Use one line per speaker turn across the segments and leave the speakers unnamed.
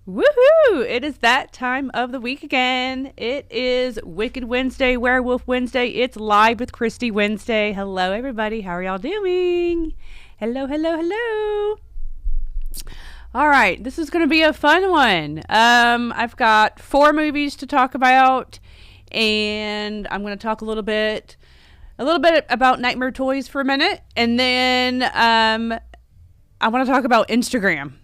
Woohoo! It is that time of the week again. It is Wicked Wednesday, Werewolf Wednesday. It's live with Kristy Wednesday. Hello, everybody. How are y'all doing? Hello, hello, hello. All right, this is going to be a fun one. I've got 4 movies to talk about, and I'm going to talk a little bit about Nightmare Toys for a minute, and then I want to talk about Instagram.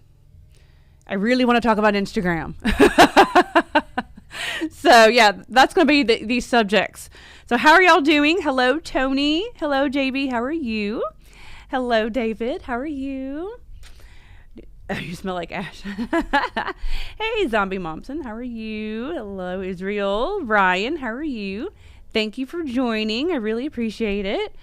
I really want to talk about Instagram. So, yeah, that's going to be these subjects. So, how are y'all doing? Hello, Tony. Hello, JB. How are you? Hello, David. How are you? Oh, you smell like ash. Hey, Zombie Momsen. How are you? Hello, Israel. Ryan, how are you? Thank you for joining. I really appreciate it.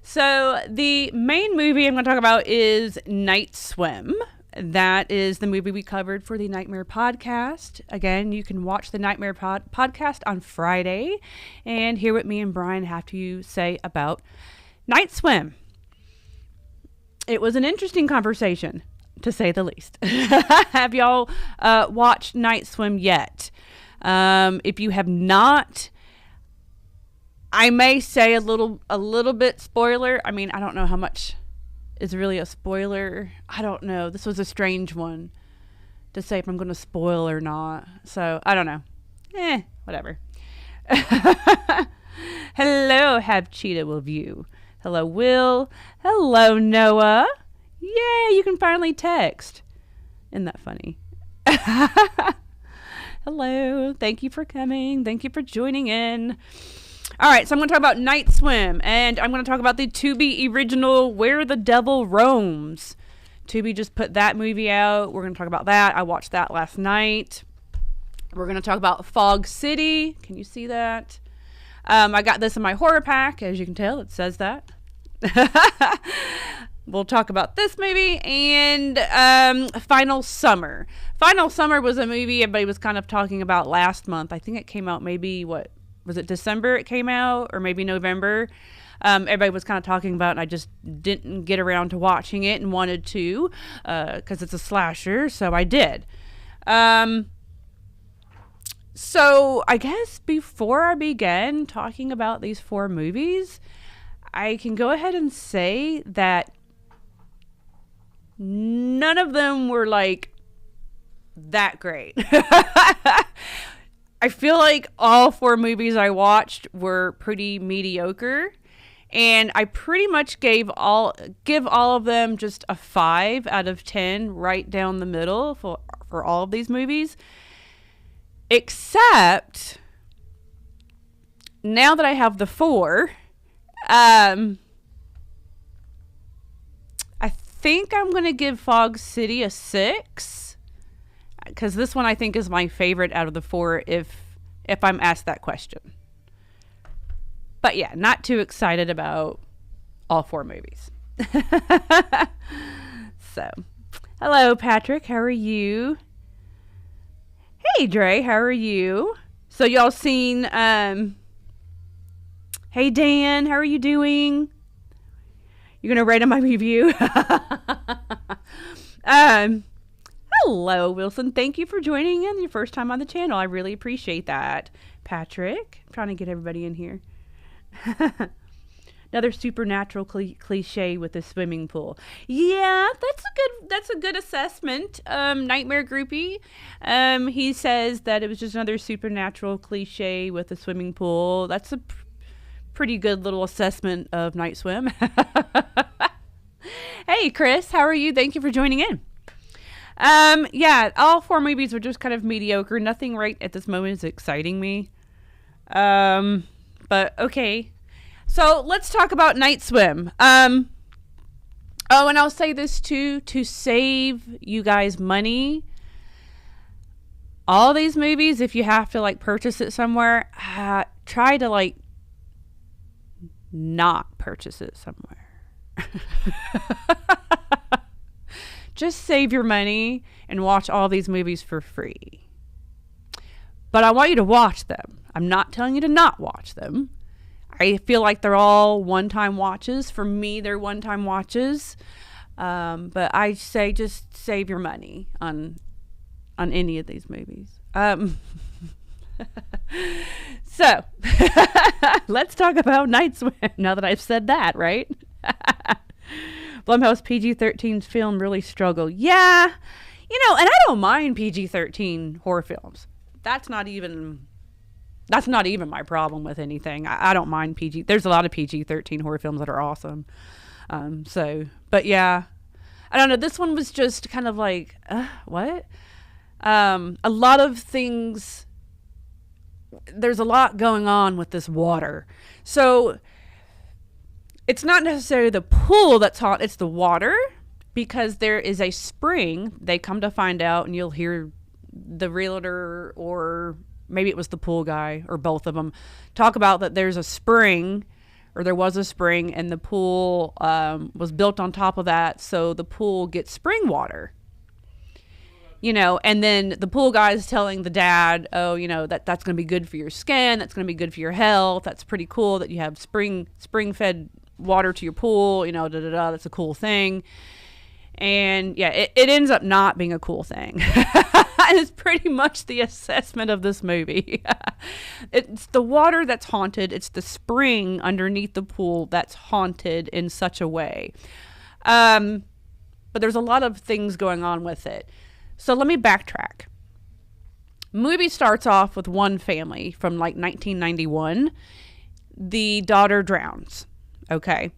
So, the main movie I'm going to talk about is Night Swim. That is the movie we covered for the Nightmare podcast. Again, you can watch the Nightmare podcast on Friday and hear what me and Brian have to say about Night Swim. It was an interesting conversation, to say the least. Have y'all watched Night Swim yet? If you have not, I may say a little bit spoiler. I mean, I don't know how much is really a spoiler. I don't know. This was a strange one to say if I'm going to spoil or not. So, I don't know. Whatever. Hello, Have Cheetah Will View. Hello, Will. Hello, Noah. Yay, you can finally text. Isn't that funny? Hello. Thank you for coming. Thank you for joining in. All right, so I'm going to talk about Night Swim, and I'm going to talk about the Tubi original Where the Devil Roams. Tubi just put that movie out. We're going to talk about that. I watched that last night. We're going to talk about Fog City. Can you see that? I got this in my horror pack. As you can tell, it says that. We'll talk about this movie, and Final Summer. Final Summer was a movie everybody was kind of talking about last month. I think it came out maybe, was it December it came out, or maybe November? Everybody was kind of talking about it, and I just didn't get around to watching it and wanted to, because it's a slasher, so I did. So I guess before I begin talking about these 4 movies, I can go ahead and say that none of them were like that great. I feel like all 4 movies I watched were pretty mediocre, and I pretty much give all of them just a 5 out of 10 right down the middle for all of these movies. Except now that I have the 4, I think I'm going to give Fog City a 6. Because this one I think is my favorite out of the 4 if I'm asked that question. But yeah, not too excited about all 4 movies. So, hello Patrick, how are you? Hey Dre, how are you? So y'all seen, hey Dan, how are you doing? You're going to rate on my review? Hello, Wilson. Thank you for joining in your first time on the channel. I really appreciate that. Patrick, I'm trying to get everybody in here. Another supernatural cliche with a swimming pool. Yeah, that's a good assessment. Nightmare Groupie. He says that it was just another supernatural cliche with a swimming pool. That's a pretty good little assessment of Night Swim. Hey, Chris, how are you? Thank you for joining in. Yeah, all 4 movies were just kind of mediocre. Nothing right at this moment is exciting me. But okay. So let's talk about Night Swim. Oh, and I'll say this too, to save you guys money. All these movies, if you have to purchase it somewhere, try to not purchase it somewhere. Just save your money and watch all these movies for free. But I want you to watch them. I'm not telling you to not watch them. I feel like they're all one-time watches. For me, they're one-time watches. But I say just save your money on on any of these movies. So let's talk about Night Swim now that I've said that, right? Blumhouse PG-13 film really struggled. Yeah, and I don't mind PG-13 horror films. That's not even my problem with anything. I don't mind PG. There's a lot of PG-13 horror films that are awesome. But yeah, I don't know. This one was just kind of like, what? A lot of things. There's a lot going on with this water. So it's not necessarily the pool that's hot. It's the water, because there is a spring. They come to find out, and you'll hear the realtor, or maybe it was the pool guy, or both of them, talk about that there's a spring, or there was a spring, and the pool was built on top of that, so the pool gets spring water. And then the pool guy is telling the dad, oh, that's going to be good for your skin. That's going to be good for your health. That's pretty cool that you have spring-fed water to your pool. That's a cool thing. And yeah, it ends up not being a cool thing. It's pretty much the assessment of this movie. It's the water that's haunted. It's the spring underneath the pool that's haunted in such a way. But there's a lot of things going on with it. So let me backtrack. Movie starts off with one family from like 1991. The daughter drowns. Okay.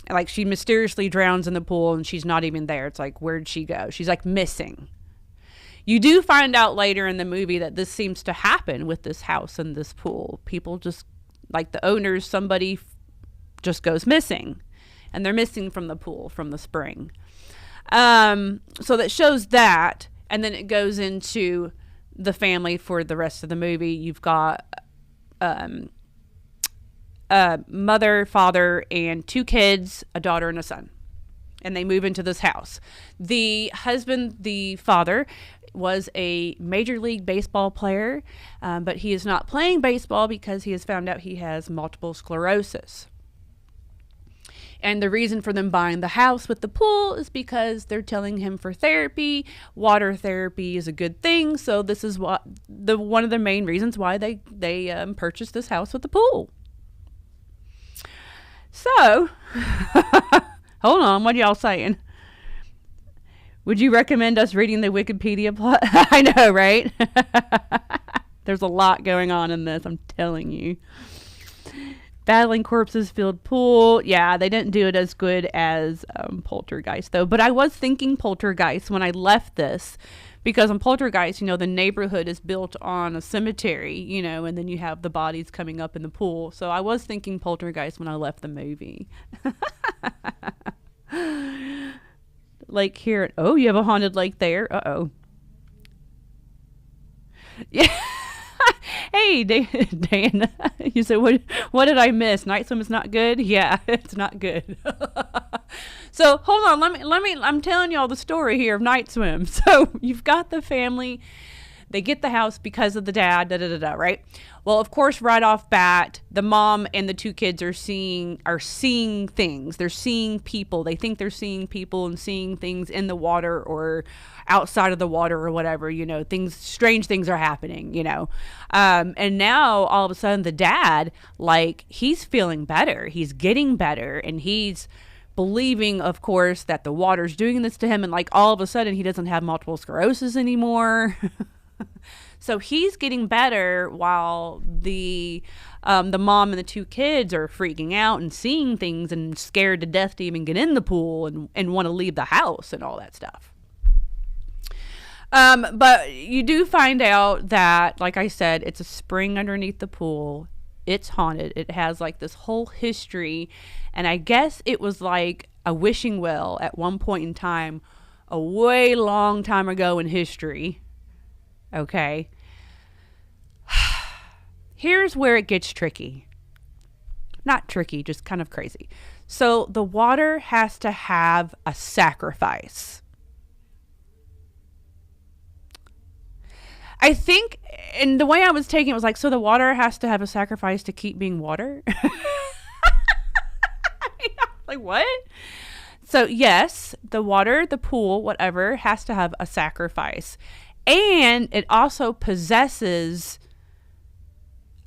Like, she mysteriously drowns in the pool, and she's not even there. It's like, where'd she go? She's like missing. You do find out later in the movie that this seems to happen with this house and this pool. People just, like the owners, somebody just goes missing, and they're missing from the pool, from the spring. So that shows that, and then it goes into the family for the rest of the movie. You've got mother, father, and 2 kids, a daughter and a son. And they move into this house. The husband, the father, was a Major League Baseball player, but he is not playing baseball because he has found out he has multiple sclerosis. And the reason for them buying the house with the pool is because they're telling him for therapy, water therapy is a good thing. So this is one of the main reasons why they purchased this house with the pool. So, hold on, what y'all saying? Would you recommend us reading the Wikipedia plot? I know, right? There's a lot going on in this, I'm telling you. Battling corpses filled pool. Yeah, they didn't do it as good as Poltergeist, though. But I was thinking Poltergeist when I left this, because on Poltergeist, the neighborhood is built on a cemetery, and then you have the bodies coming up in the pool. So I was thinking Poltergeist when I left the movie. Lake here. Oh, you have a haunted lake there. Uh-oh. Yeah. Hey, Dan, you said, what did I miss? Night Swim is not good? Yeah, it's not good. So hold on, let me, I'm telling y'all the story here of Night Swim. So you've got the family, they get the house because of the dad, right? Well, of course, right off bat, the mom and the 2 kids are seeing things. They're seeing people. They think they're seeing people and seeing things in the water or outside of the water or whatever, strange things are happening, and now all of a sudden the dad, like, he's feeling better. He's getting better, and he's believing, of course, that the water's doing this to him. And like, all of a sudden he doesn't have multiple sclerosis anymore. So he's getting better while the mom and the 2 kids are freaking out and seeing things and scared to death to even get in the pool and want to leave the house and all that stuff. But you do find out that, like I said, it's a spring underneath the pool. It's haunted. It has like this whole history. And I guess it was like a wishing well at one point in time, a way long time ago in history. Okay. Here's where it gets tricky. Not tricky, just kind of crazy. So the water has to have a sacrifice. I think, and the way I was taking it was like, so the water has to have a sacrifice to keep being water? Like, what? So yes, the water, the pool, whatever, has to have a sacrifice. And it also possesses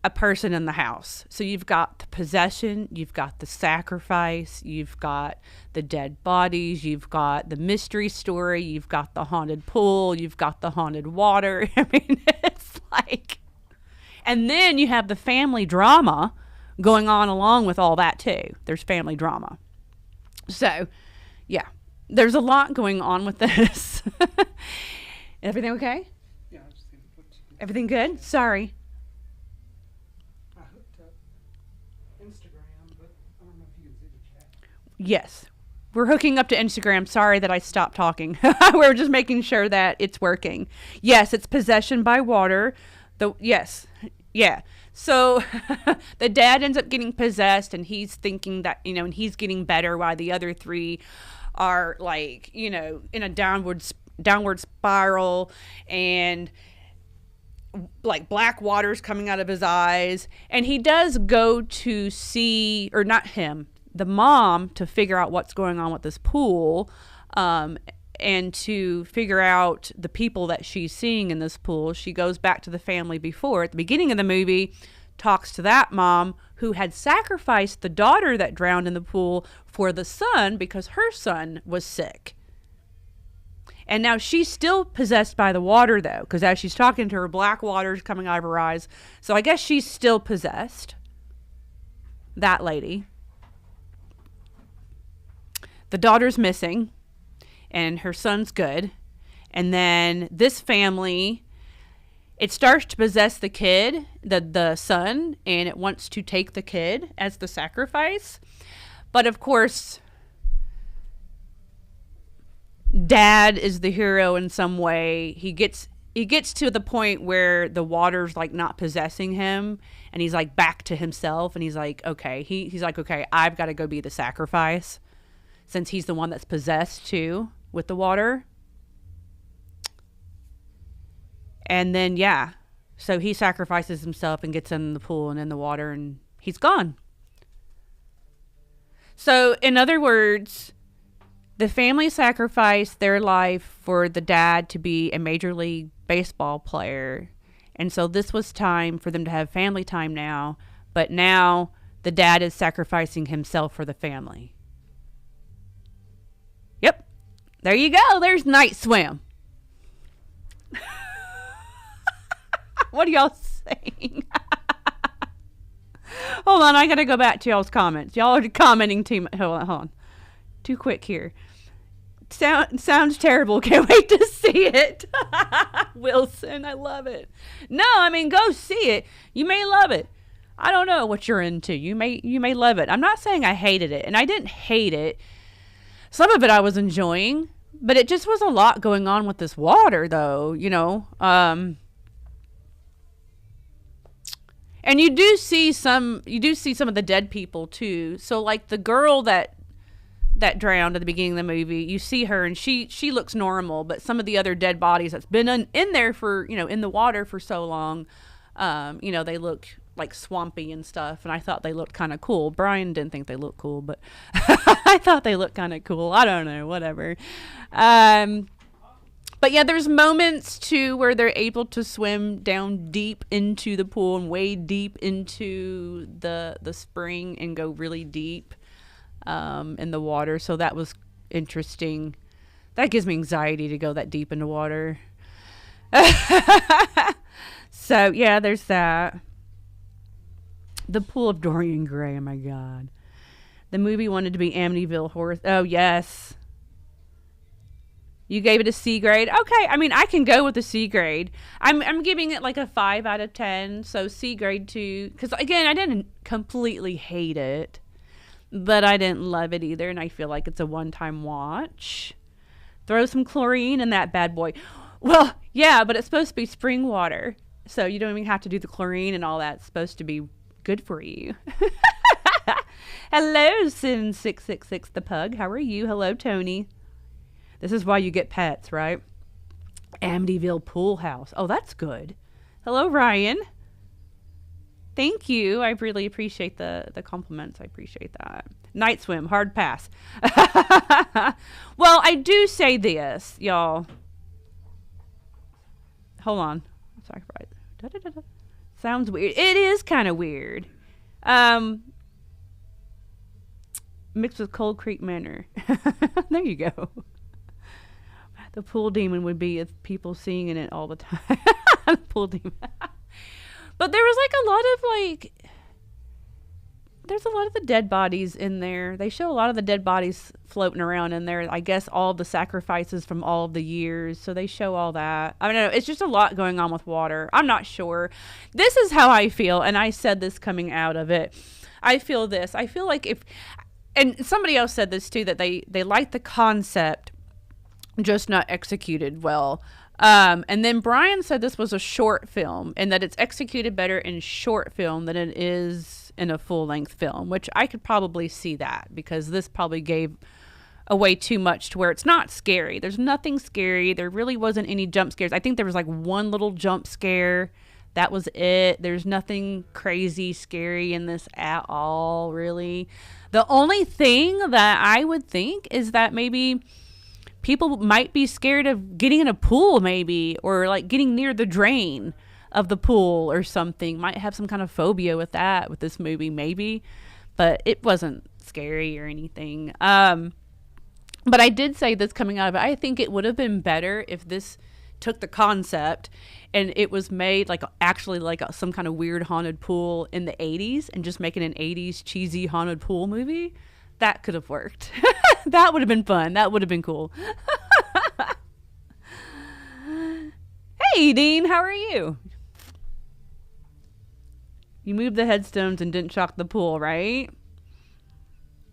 a person in the house. So you've got the possession, you've got the sacrifice, you've got the dead bodies, you've got the mystery story, you've got the haunted pool, you've got the haunted water. I mean, it's like, and then you have the family drama going on along with all that too. There's family drama. So, yeah, there's a lot going on with this. Everything okay?
Yeah, I just think
Everything good? Sorry.
I hooked up Instagram, but I don't know if you can see the chat.
Yes. We're hooking up to Instagram. Sorry that I stopped talking. We're just making sure that it's working. Yes, it's possession by water. Yes. Yeah. So the dad ends up getting possessed, and he's thinking that, and he's getting better while the other three are like, in a downward spiral, and like black water's coming out of his eyes. And he does go to see, or not him, the mom, to figure out what's going on with this pool, and to figure out the people that she's seeing in this pool. She goes back to the family before, at the beginning of the movie, talks to that mom who had sacrificed the daughter that drowned in the pool for the son because her son was sick. And now she's still possessed by the water, though, because as she's talking to her, black water's coming out of her eyes. So I guess she's still possessed. That lady. The daughter's missing, and her son's good. And then this family, it starts to possess the kid, the son, and it wants to take the kid as the sacrifice. But of course, dad is the hero in some way. He gets to the point where the water's like not possessing him, and he's like back to himself, and he's like, okay, he's like, okay, I've got to go be the sacrifice, since he's the one that's possessed too with the water. And then, yeah, so he sacrifices himself and gets in the pool and in the water, and he's gone. So in other words, the family sacrificed their life for the dad to be a Major League Baseball player. And so this was time for them to have family time now. But now the dad is sacrificing himself for the family. Yep. There you go. There's Night Swim. What are y'all saying? Hold on. I got to go back to y'all's comments. Y'all are commenting too much. Hold on. Too quick here. Sounds terrible. Can't wait to see it. Wilson, I love it. No, I mean, go see it. You may love it. I don't know what you're into. You may love it. I'm not saying I hated it, and I didn't hate it. Some of it I was enjoying, but it just was a lot going on with this water, though, and you do see some of the dead people too. So like the girl that drowned at the beginning of the movie, you see her and she looks normal, but some of the other dead bodies that's been in there for, in the water for so long, they look like swampy and stuff, and I thought they looked kind of cool. Brian didn't think they looked cool, but I thought they looked kind of cool. I don't know, whatever. But yeah, there's moments too where they're able to swim down deep into the pool and wade deep into the spring and go really deep in the water. So that was interesting. That gives me anxiety to go that deep into water. So yeah, there's that. The Pool of Dorian Gray. Oh my God. The movie wanted to be Amityville Horror. Oh yes. You gave it a C grade? Okay, I mean, I can go with a C grade. I'm giving it like a 5 out of 10, so C grade 2. Because, again, I didn't completely hate it, but I didn't love it either, and I feel like it's a one-time watch. Throw some chlorine in that bad boy. Well, yeah, but it's supposed to be spring water, so you don't even have to do the chlorine and all that. It's supposed to be good for you. Hello, Sin666 the Pug. How are you? Hello, Tony. This is why you get pets, right? Amityville Pool House. Oh, that's good. Hello, Ryan. Thank you. I really appreciate the compliments. I appreciate that. Night Swim, hard pass. Well, I do say this, y'all. hold on. Sacrifice. Da-da-da-da. Sounds weird. It is kind of weird. Mixed with Cold Creek Manor. There you go. The pool demon would be if people singing it all the time. The pool demon. But there was like a lot of like, there's a lot of the dead bodies in there. They show a lot of the dead bodies floating around in there. I guess all the sacrifices from all of the years. So they show all that. I don't know. It's just a lot going on with water. I'm not sure. This is how I feel. And I said this coming out of it. I feel this. I feel like if, and somebody else said this too, that they like the concept, just not executed well. And then Brian said this was a short film and that it's executed better in short film than it is in a full-length film, which I could probably see that because this probably gave away too much to where it's not scary. There's nothing scary. There really wasn't any jump scares. I think there was like one little jump scare. That was it. There's nothing crazy scary in this at all, really. The only thing that I would think is that maybe people might be scared of getting in a pool, maybe, or like getting near the drain of the pool or something. Might have some kind of phobia with that, with this movie, maybe. But it wasn't scary or anything. But I did say this coming out of it. I think it would have been better if this took the concept and it was made like actually like some kind of weird haunted pool in the 80s and just making an 80s cheesy haunted pool movie. That could have worked. That would have been fun. That would have been cool. Hey, Dean, how are you? You moved the headstones and didn't shock the pool, right?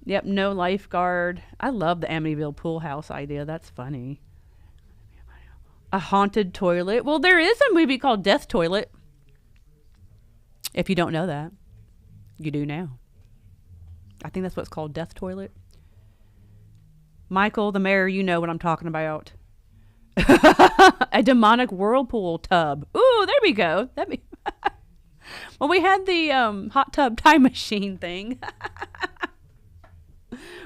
Yep, no lifeguard. I love the Amityville pool house idea. That's funny. A haunted toilet. Well, there is a movie called Death Toilet. If you don't know that, you do now. I think that's what's called, Death Toilet. Michael, the mayor, you know what I'm talking about. A demonic whirlpool tub. Ooh, there we go. Well, we had the hot tub time machine thing,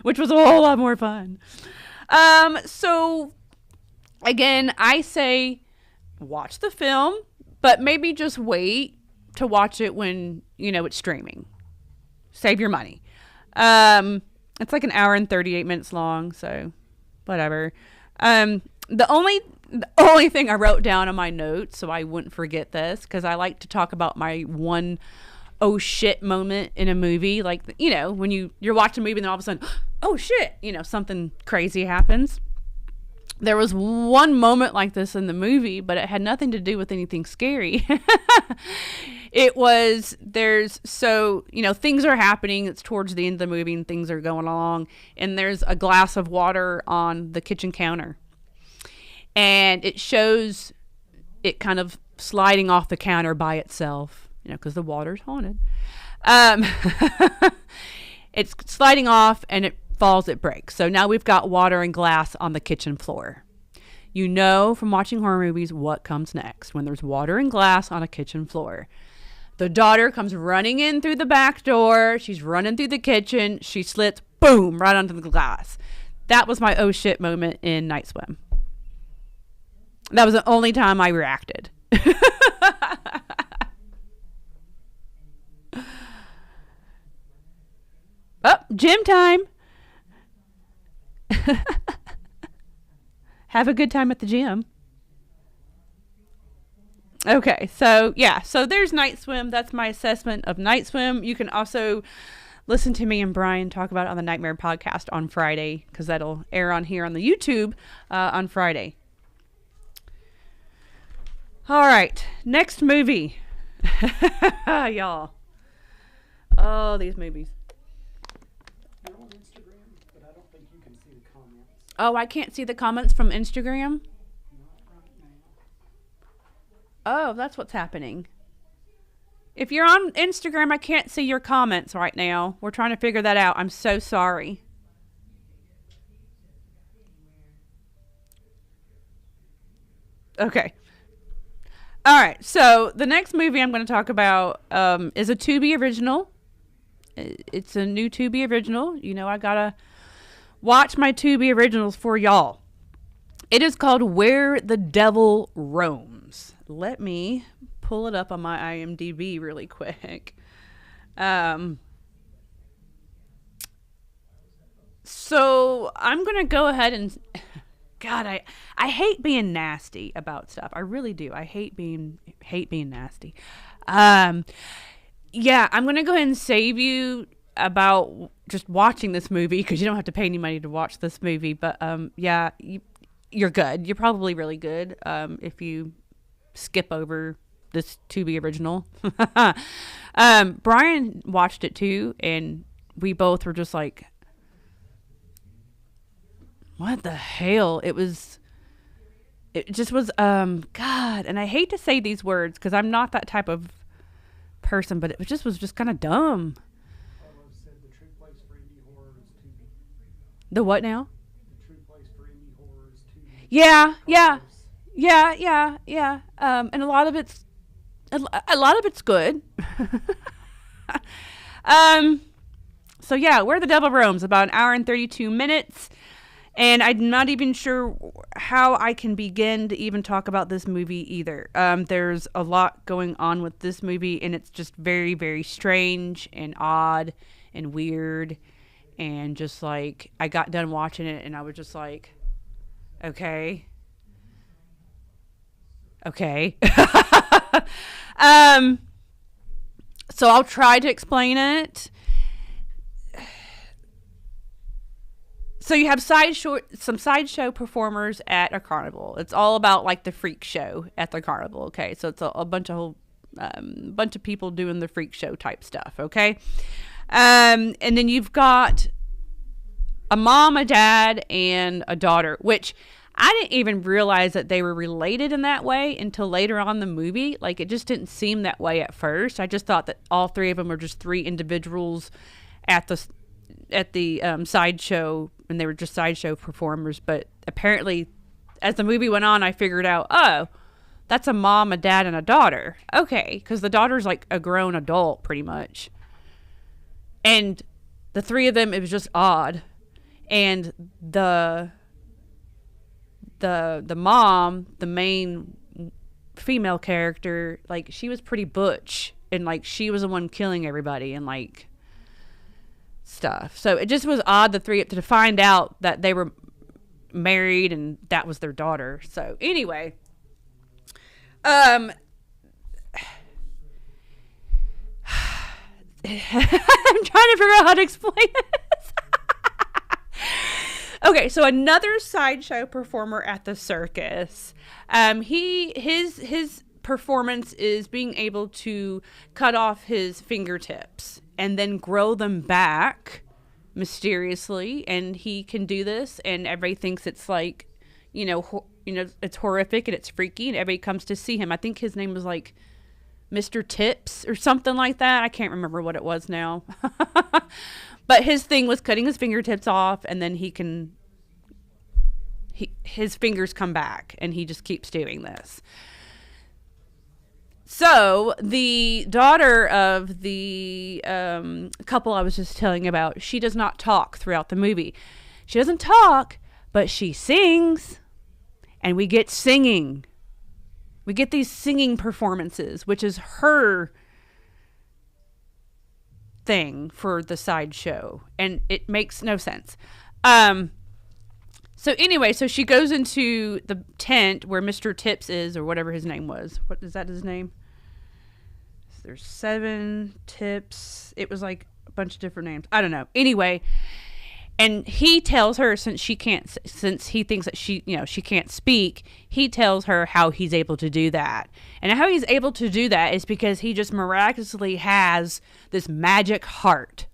which was a whole lot more fun. So, again, I say watch the film, but maybe just wait to watch it when, you know, it's streaming. Save your money. It's like an hour and 38 minutes long, so whatever. The only thing I wrote down on my notes so I wouldn't forget this, because I like to talk about my one oh shit moment in a movie, like, you know, when you're watching a movie and then all of a sudden, oh shit, you know, something crazy happens. There was one moment like this in the movie, but it had nothing to do with anything scary. So, you know, things are happening. It's towards the end of the movie and things are going along. And there's a glass of water on the kitchen counter. And it shows it kind of sliding off the counter by itself, you know, because the water's haunted. It's sliding off and it falls, it breaks. So now we've got water and glass on the kitchen floor. You know from watching horror movies what comes next when there's water and glass on a kitchen floor. The daughter comes running in through the back door. She's running through the kitchen. She slips, boom, right onto the glass. That was my oh shit moment in Night Swim. That was the only time I reacted. Oh, gym time. Have a good time at the gym. Okay, so yeah, so there's Night Swim. That's my assessment of Night Swim. You can also listen to me and Brian talk about it on the Nightmare Podcast on Friday, because that'll air on here on the YouTube on Friday. All right, next movie. Y'all. Oh, these movies.
You're on Instagram, but I don't think you can see the comments.
Oh, I can't see the comments from Instagram?
Not right now.
Oh, that's what's happening. If you're on Instagram, I can't see your comments right now. We're trying to figure that out. I'm so sorry. Okay. All right. So the next movie I'm going to talk about is a Tubi original. It's a new Tubi original. You know, I got to watch my Tubi originals for y'all. It is called Where the Devil Roams. Rooms. Let me pull it up on my IMDb really quick. So I'm going to go ahead and... God, I hate being nasty about stuff. I really do. I hate being nasty. Yeah, I'm going to go ahead and save you about just watching this movie because you don't have to pay any money to watch this movie. But yeah, you're good. You're probably really good if you skip over this Tubi original. Brian watched it too, and we both were just like, what the hell? It just was, God, and I hate to say these words because I'm not that type of person, but it was just kind of dumb.
Said the true place for indie horror is Tubi.
The what now?
The true place for indie horror is Tubi.
Yeah. And a lot of it's good. So yeah, Where the Devil Roams, about an hour and 32 minutes. And I'm not even sure how I can begin to even talk about this movie either. There's a lot going on with this movie, and it's just very, very strange and odd and weird. And just like, I got done watching it, and I was just like, okay. So I'll try to explain it. So you have some sideshow performers at a carnival. It's all about like the freak show at the carnival. Okay, so it's a bunch of people doing the freak show type stuff. Okay, and then you've got a mom, a dad, and a daughter, which I didn't even realize that they were related in that way until later on in the movie. Like, it just didn't seem that way at first. I just thought that all three of them were just three individuals at the sideshow, and they were just sideshow performers. But apparently, as the movie went on, I figured out, oh, that's a mom, a dad, and a daughter. Okay, because the daughter's like a grown adult, pretty much. And the three of them, it was just odd. And the mom, the main female character, like, she was pretty butch, and like, she was the one killing everybody and like stuff. So it just was odd, the three, to find out that they were married and that was their daughter. So anyway, I'm trying to figure out how to explain this. Okay, so another sideshow performer at the circus. His performance is being able to cut off his fingertips and then grow them back mysteriously, and he can do this, and everybody thinks it's like, it's horrific and it's freaky, and everybody comes to see him. I think his name was like Mr. Tips or something like that. I can't remember what it was now. But his thing was cutting his fingertips off, and then his fingers come back, and he just keeps doing this. So the daughter of the couple I was just telling you about, she does not talk throughout the movie. She doesn't talk, but she sings, and we get singing. We get these singing performances, which is her thing for the sideshow, and it makes no sense. So anyway, so she goes into the tent where Mr. Tips is, or whatever his name was. What is that, his name? There's 7 Tips. It was like a bunch of different names. I don't know. Anyway, and he tells her, since he thinks that she can't speak, he tells her how he's able to do that. And how he's able to do that is because he just miraculously has this magic heart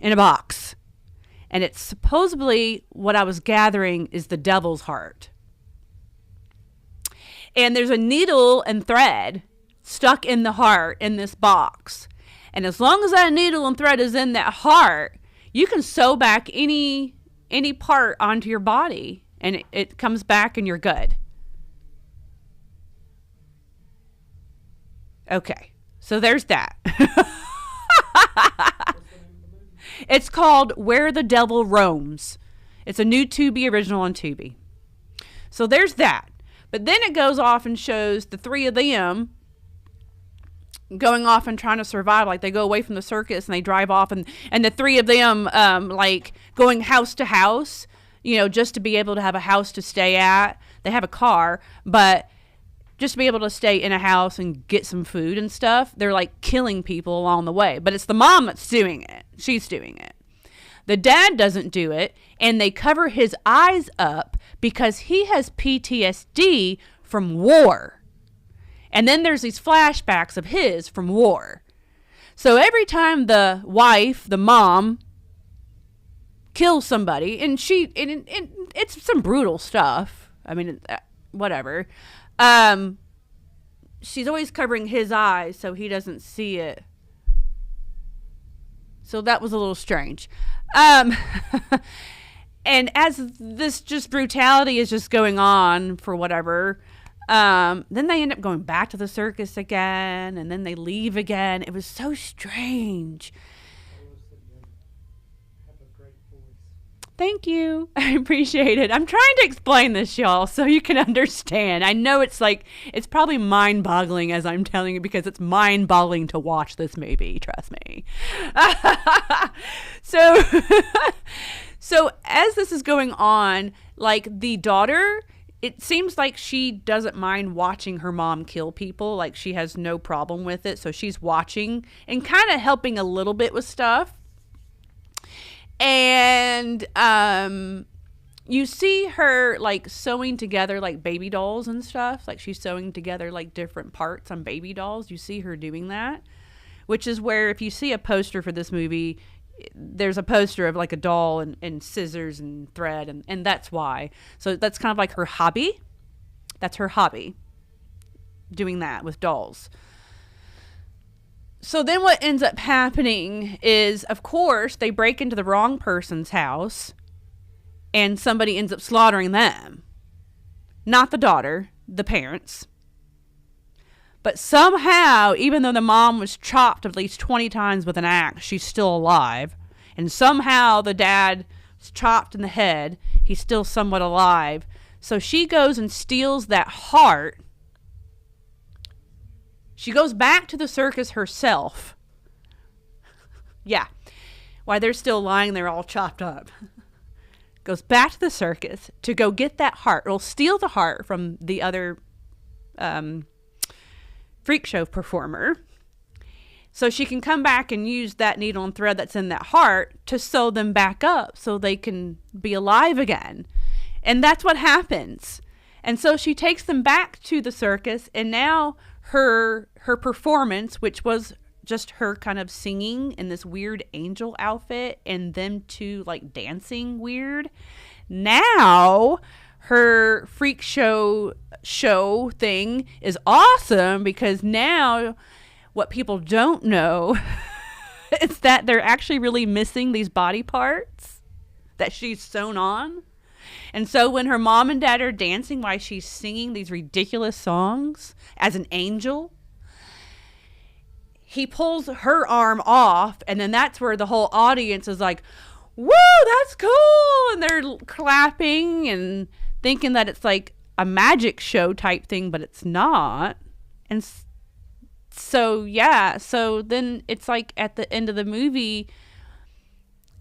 in a box. And it's supposedly, what I was gathering, is the devil's heart. And there's a needle and thread stuck in the heart in this box. And as long as that needle and thread is in that heart, you can sew back any part onto your body, and it comes back and you're good. Okay, so there's that. It's called Where the Devil Roams. It's a new Tubi original on Tubi. So there's that. But then it goes off and shows the three of them going off and trying to survive. Like, they go away from the circus and they drive off, and the three of them like going house to house, you know, just to be able to have a house to stay at. They have a car, but just to be able to stay in a house and get some food and stuff, they're like killing people along the way. But it's the mom that's doing it. She's doing it. The dad doesn't do it, and they cover his eyes up because he has PTSD from war. And then there's these flashbacks of his from war. So every time the wife, the mom, kills somebody, and it's some brutal stuff. I mean, whatever. She's always covering his eyes so he doesn't see it. So that was a little strange. And as this just brutality is just going on for whatever, then they end up going back to the circus again, and then they leave again. It was so strange. Thank you. I appreciate it. I'm trying to explain this, y'all, so you can understand. I know it's probably mind-boggling as I'm telling you, because it's mind-boggling to watch this movie. Trust me. So as this is going on, like, the daughter, it seems like she doesn't mind watching her mom kill people. Like, she has no problem with it. So she's watching and kind of helping a little bit with stuff. And you see her, like, sewing together, like, baby dolls and stuff. Like, she's sewing together, like, different parts on baby dolls. You see her doing that, which is where, if you see a poster for this movie, there's a poster of, like, a doll and scissors and thread, and that's why. So that's kind of like her hobby. That's her hobby, doing that with dolls. So then what ends up happening is, of course, they break into the wrong person's house and somebody ends up slaughtering them. Not the daughter, the parents. But somehow, even though the mom was chopped at least 20 times with an axe, she's still alive. And somehow the dad was chopped in the head. He's still somewhat alive. So she goes and steals that heart. She goes back to the circus herself. Yeah. While they're still lying there all chopped up. Goes back to the circus to go get that heart. Or steal the heart from the other freak show performer. So she can come back and use that needle and thread that's in that heart to sew them back up so they can be alive again. And that's what happens. And so she takes them back to the circus, and now her performance, which was just her kind of singing in this weird angel outfit and them two like dancing weird. Now her freak show thing is awesome, because now what people don't know is that they're actually really missing these body parts that she's sewn on. And so when her mom and dad are dancing while she's singing these ridiculous songs as an angel, he pulls her arm off, and then that's where the whole audience is like, woo, that's cool! And they're clapping and thinking that it's like a magic show type thing, but it's not. And so, yeah, so then it's like at the end of the movie,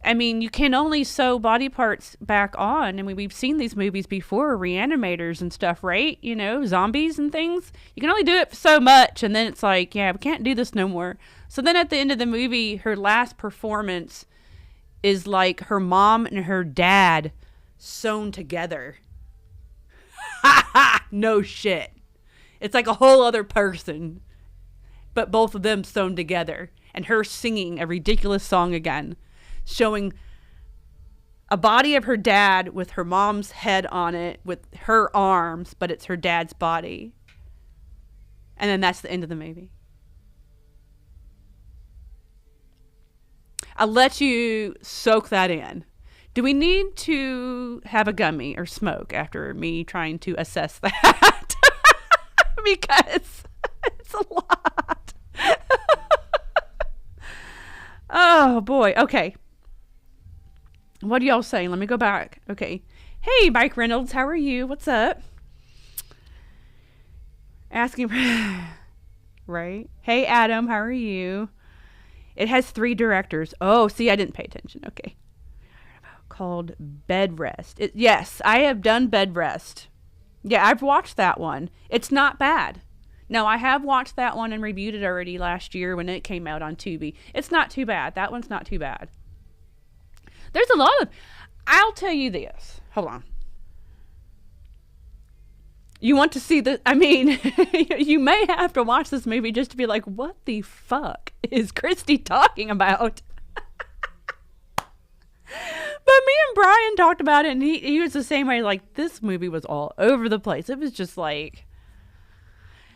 I mean, you can only sew body parts back on. I mean, we've seen these movies before, reanimators and stuff, right? You know, zombies and things. You can only do it so much, and then it's like, yeah, we can't do this no more. So then at the end of the movie, her last performance is like her mom and her dad sewn together. Ha ha! No shit. It's like a whole other person, but both of them sewn together, and her singing a ridiculous song again, showing a body of her dad with her mom's head on it with her arms, but it's her dad's body. And then that's the end of the movie. I'll let you soak that in. Do we need to have a gummy or smoke after me trying to assess that? Because it's a lot. Oh boy. Okay. What are y'all saying? Let me go back. Okay. Hey, Mike Reynolds, how are you? What's up? Asking for right. Hey Adam, how are you? It has 3 directors. Oh, see, I didn't pay attention. Okay. Called Bed Rest. Yes, I have done Bed Rest. Yeah, I've watched that one. It's not bad. No, I have watched that one and reviewed it already last year when it came out on Tubi. It's not too bad. That one's not too bad. There's a lot of... I'll tell you this. Hold on. You want to see the... I mean, you may have to watch this movie just to be like, what the fuck is Kristy talking about? But me and Brian talked about it, and he was the same way. Like, this movie was all over the place. It was just like...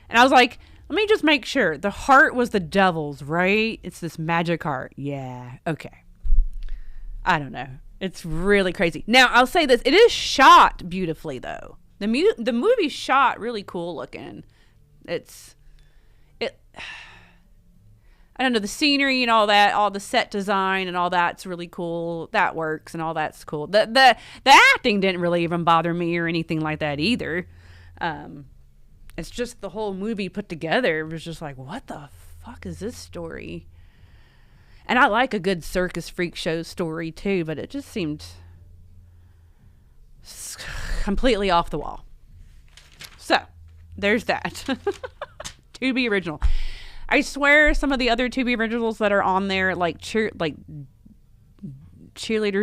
And I was like, let me just make sure. The heart was the devil's, right? It's this magic heart. Yeah, okay. I don't know. It's really crazy. Now, I'll say this. It is shot beautifully, though. The movie's shot really cool looking. I don't know, the scenery and all that, all the set design and all that's really cool. That works and all that's cool. The acting didn't really even bother me or anything like that either. It's just the whole movie put together. It was just like, what the fuck is this story? And I like a good circus freak show story too, but it just seemed completely off the wall. So, there's that. Tubi original. I swear some of the other Tubi originals that are on there, like Cheerleader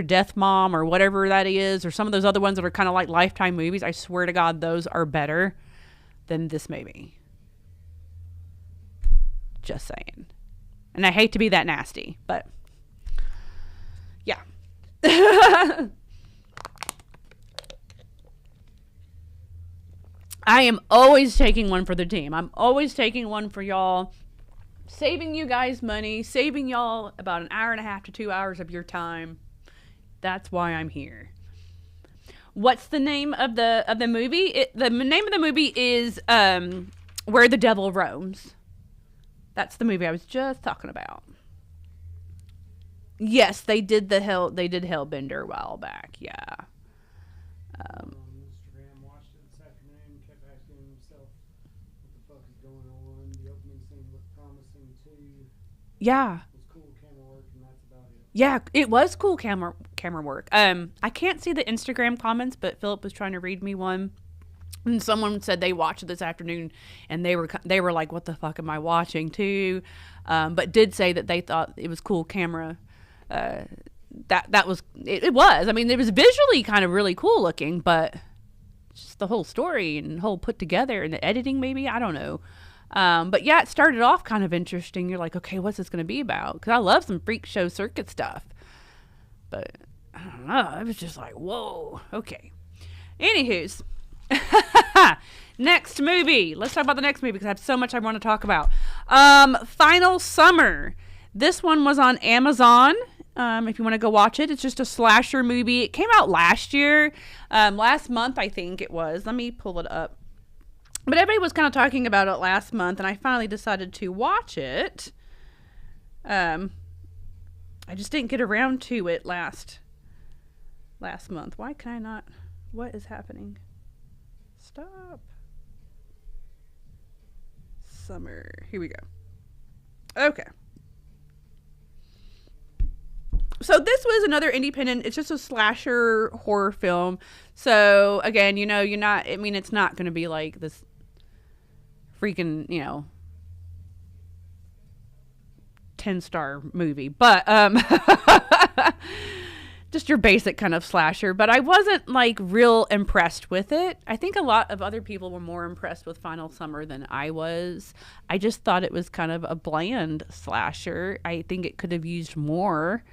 Death Mom or whatever that is, or some of those other ones that are kind of like Lifetime movies, I swear to God, those are better than this movie. Just saying. And I hate to be that nasty, but yeah. I am always taking one for the team. I'm always taking one for y'all. Saving you guys money. Saving y'all about an hour and a half to 2 hours of your time. That's why I'm here. What's the name of the movie? The name of the movie is Where the Devil Roams. That's the movie I was just talking about. Yes, they did Hellbender a while back. Yeah.
On Instagram, watched it this afternoon, kept asking himself what the fuck is going on. The opening scene looked promising too.
Yeah.
It was cool camera work, and that's about it.
Yeah, it was cool camera work. I can't see the Instagram comments, but Philip was trying to read me one. And someone said they watched it this afternoon, and they were like, "What the fuck am I watching?" too, but did say that they thought it was cool camera. That was it was. I mean, it was visually kind of really cool looking, but just the whole story and whole put together and the editing, maybe I don't know. But yeah, it started off kind of interesting. You're like, okay, what's this going to be about? Because I love some freak show circuit stuff, but I don't know. It was just like, whoa, okay. Anywho's. Next movie. Let's talk about the next movie because I have so much I want to talk about. Final Summer. This one was on Amazon. If you want to go watch it, it's just a slasher movie. It came out last year, last month I think it was. Let me pull it up. But everybody was kind of talking about it last month, and I finally decided to watch it. I just didn't get around to it last month. Why can I not? What is happening? Stop. Summer. Here we go. Okay. So this was another independent, it's just a slasher horror film. So again, you're not, I mean, it's not going to be like this freaking, 10-star movie, but just your basic kind of slasher. But I wasn't like real impressed with it. I think a lot of other people were more impressed with Final Summer than I was. I just thought it was kind of a bland slasher. I think it could have used more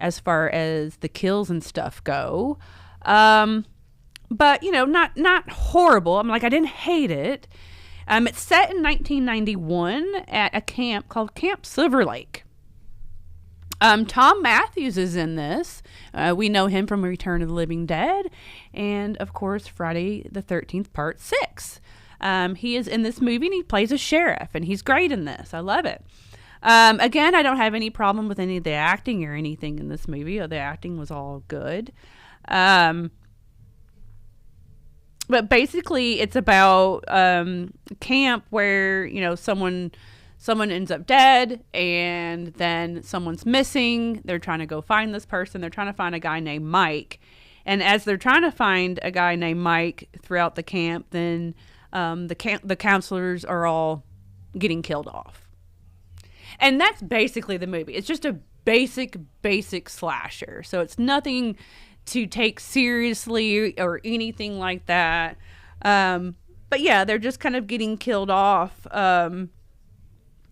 as far as the kills and stuff go. But, not horrible. I'm like, I didn't hate it. It's set in 1991 at a camp called Camp Silver Lake. Tom Matthews is in this. We know him from Return of the Living Dead. And, of course, Friday the 13th, Part 6. He is in this movie, and he plays a sheriff, and he's great in this. I love it. Again, I don't have any problem with any of the acting or anything in this movie. The acting was all good. but basically it's about camp where, you know, someone ends up dead and then someone's missing. They're trying to go find this person. They're trying to find a guy named Mike. And as they're trying to find a guy named Mike throughout the camp, then the counselors are all getting killed off. And that's basically the movie. It's just a basic slasher. So it's nothing to take seriously or anything like that. But yeah, they're just kind of getting killed off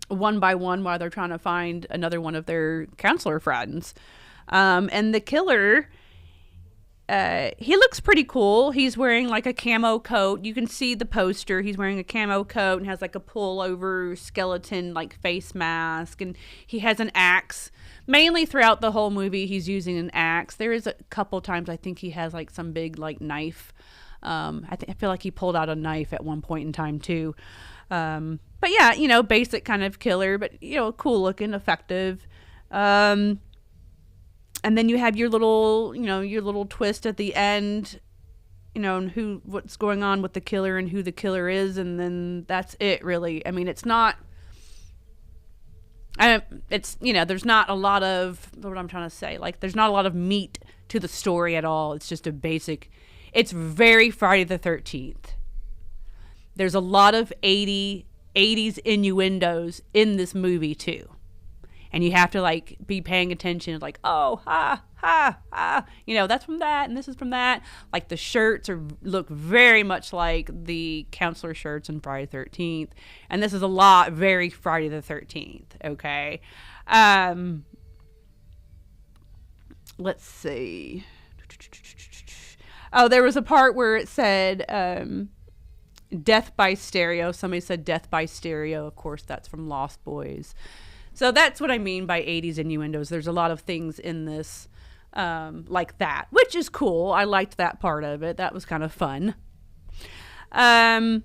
one by one while they're trying to find another one of their counselor friends. And the killer, he looks pretty cool. He's wearing like a camo coat. You can see the poster. He's wearing a camo coat and has like a pullover skeleton like face mask. And he has an axe. Mainly throughout the whole movie, he's using an axe. There is a couple times I think he has like some big like knife. I feel like he pulled out a knife at one point in time too. But yeah, you know, basic kind of killer, but you know, cool looking, effective. And then you have your little twist at the end, you know, and what's going on with the killer and who the killer is, and then that's it really. I mean, it's not, you know, there's not a lot of, what I'm trying to say, like there's not a lot of meat to the story at all. It's just a basic, it's very Friday the 13th. There's a lot of 80s innuendos in this movie too. And you have to like be paying attention, like, oh, you know, that's from that and this is from that. Like the shirts look very much like the counselor shirts in Friday the 13th. And this is a lot very Friday the 13th, okay? Let's see. Oh, there was a part where it said death by stereo. Somebody said death by stereo. Of course, that's from Lost Boys. So that's what I mean by 80s innuendos. There's a lot of things in this like that, which is cool. I liked that part of it. That was kind of fun. And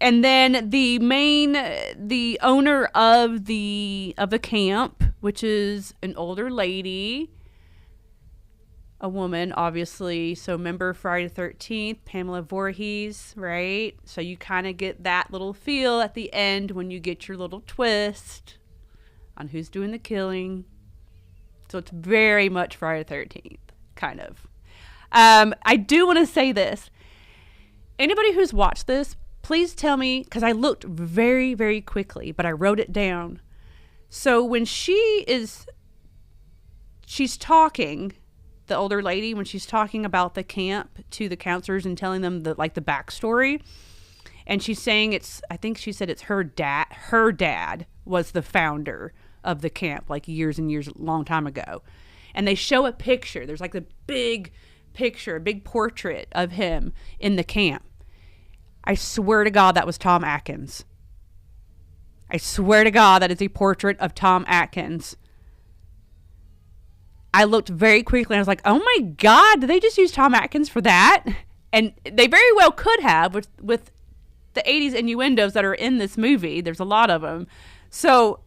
then the owner of the camp, which is an older lady, a woman, obviously. So remember Friday the 13th, Pamela Voorhees, right? So you kind of get that little feel at the end when you get your little twist on who's doing the killing. So it's very much Friday the 13th, kind of. I do want to say this. Anybody who's watched this, please tell me, because I looked very, very quickly, but I wrote it down. So when she's talking, the older lady, when she's talking about the camp to the counselors and telling them the backstory, and she's saying I think she said it's her dad was the founder of the camp like years and years, long time ago. And they show a picture. There's like a big picture, a big portrait of him in the camp. I swear to God, that was Tom Atkins. I swear to God, that is a portrait of Tom Atkins. I looked very quickly and I was like, oh my God, did they just use Tom Atkins for that? And they very well could have with the 80s innuendos that are in this movie. There's a lot of them. So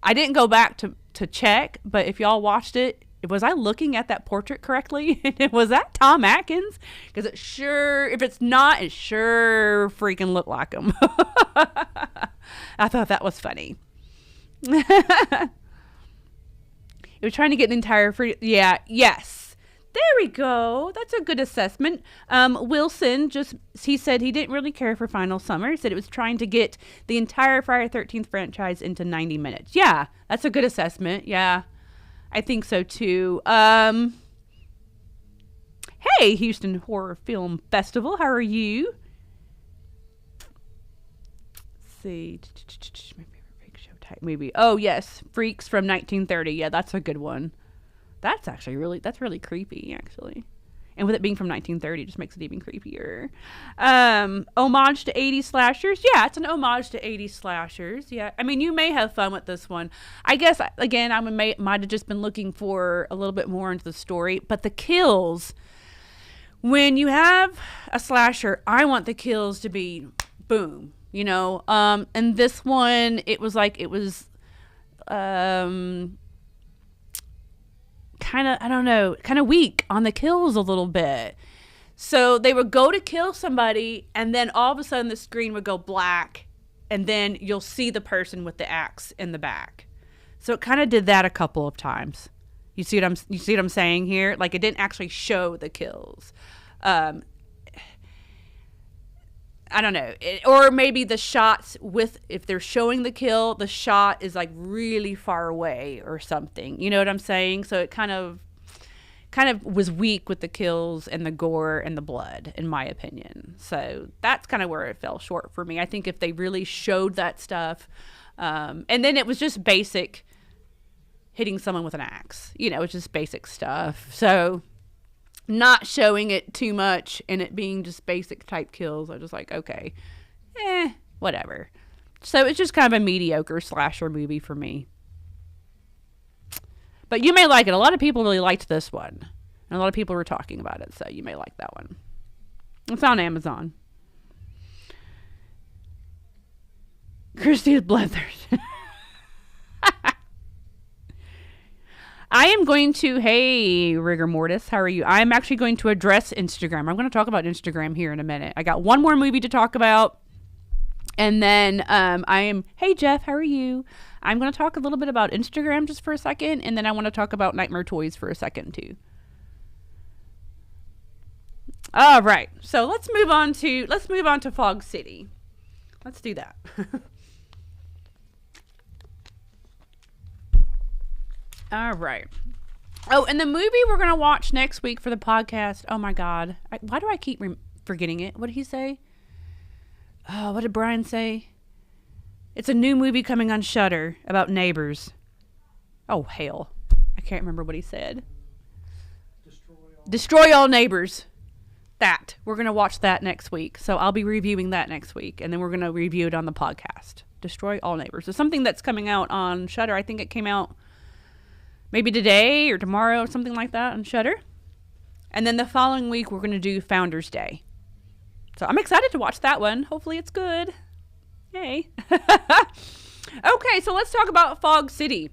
I didn't go back to check, but if y'all watched it, was I looking at that portrait correctly? Was that Tom Atkins? Because if it's not, it sure freaking looked like him. I thought that was funny. It was trying to get an entire free. Yeah. Yes. There we go. That's a good assessment. Wilson he said he didn't really care for Final Summer. He said it was trying to get the entire Friday the 13th franchise into 90 minutes. Yeah. That's a good assessment. Yeah. I think so too. Hey, Houston Horror Film Festival. How are you? Let's see. Movie. Oh yes, Freaks from 1930. Yeah, that's a good one. That's really creepy, actually. And with it being from 1930, it just makes it even creepier. Homage to 80s slashers. Yeah, it's an homage to 80s slashers. Yeah, I mean, you may have fun with this one. I guess again, I might have just been looking for a little bit more into the story, but the kills. When you have a slasher, I want the kills to be boom. You know, and this one, it was kind of, I don't know, kind of weak on the kills a little bit. So they would go to kill somebody, and then all of a sudden the screen would go black, and then you'll see the person with the axe in the back. So it kind of did that a couple of times. You see what I'm saying here? Like, it didn't actually show the kills. I don't know. Or maybe the shots if they're showing the kill, the shot is like really far away or something. You know what I'm saying? So it kind of was weak with the kills and the gore and the blood, in my opinion. So that's kind of where it fell short for me. I think if they really showed that stuff, and then it was just basic hitting someone with an axe. You know, it's just basic stuff. So not showing it too much and it being just basic type kills, I was just like, okay, whatever. So it's just kind of a mediocre slasher movie for me. But you may like it. A lot of people really liked this one. And a lot of people were talking about it, so you may like that one. It's on Amazon. Kristy is bloodthirsty. I am going to, hey, Rigor Mortis, how are you? I'm actually going to address Instagram. I'm going to talk about Instagram here in a minute. I got one more movie to talk about. And then hey, Jeff, how are you? I'm going to talk a little bit about Instagram just for a second. And then I want to talk about Nightmare Toys for a second, too. All right. So let's move on to Fog City. Let's do that. All right. Oh, and the movie we're going to watch next week for the podcast. Oh, my God. Why do I keep forgetting it? What did he say? Oh, what did Brian say? It's a new movie coming on Shudder about neighbors. Oh, hell. I can't remember what he said. Destroy All Neighbors. That. We're going to watch that next week. So I'll be reviewing that next week. And then we're going to review it on the podcast. Destroy All Neighbors. It's something that's coming out on Shudder. I think it came out maybe today or tomorrow or something like that on Shudder. And then the following week, we're going to do Founders Day. So I'm excited to watch that one. Hopefully it's good. Yay. Okay, so let's talk about Fog City.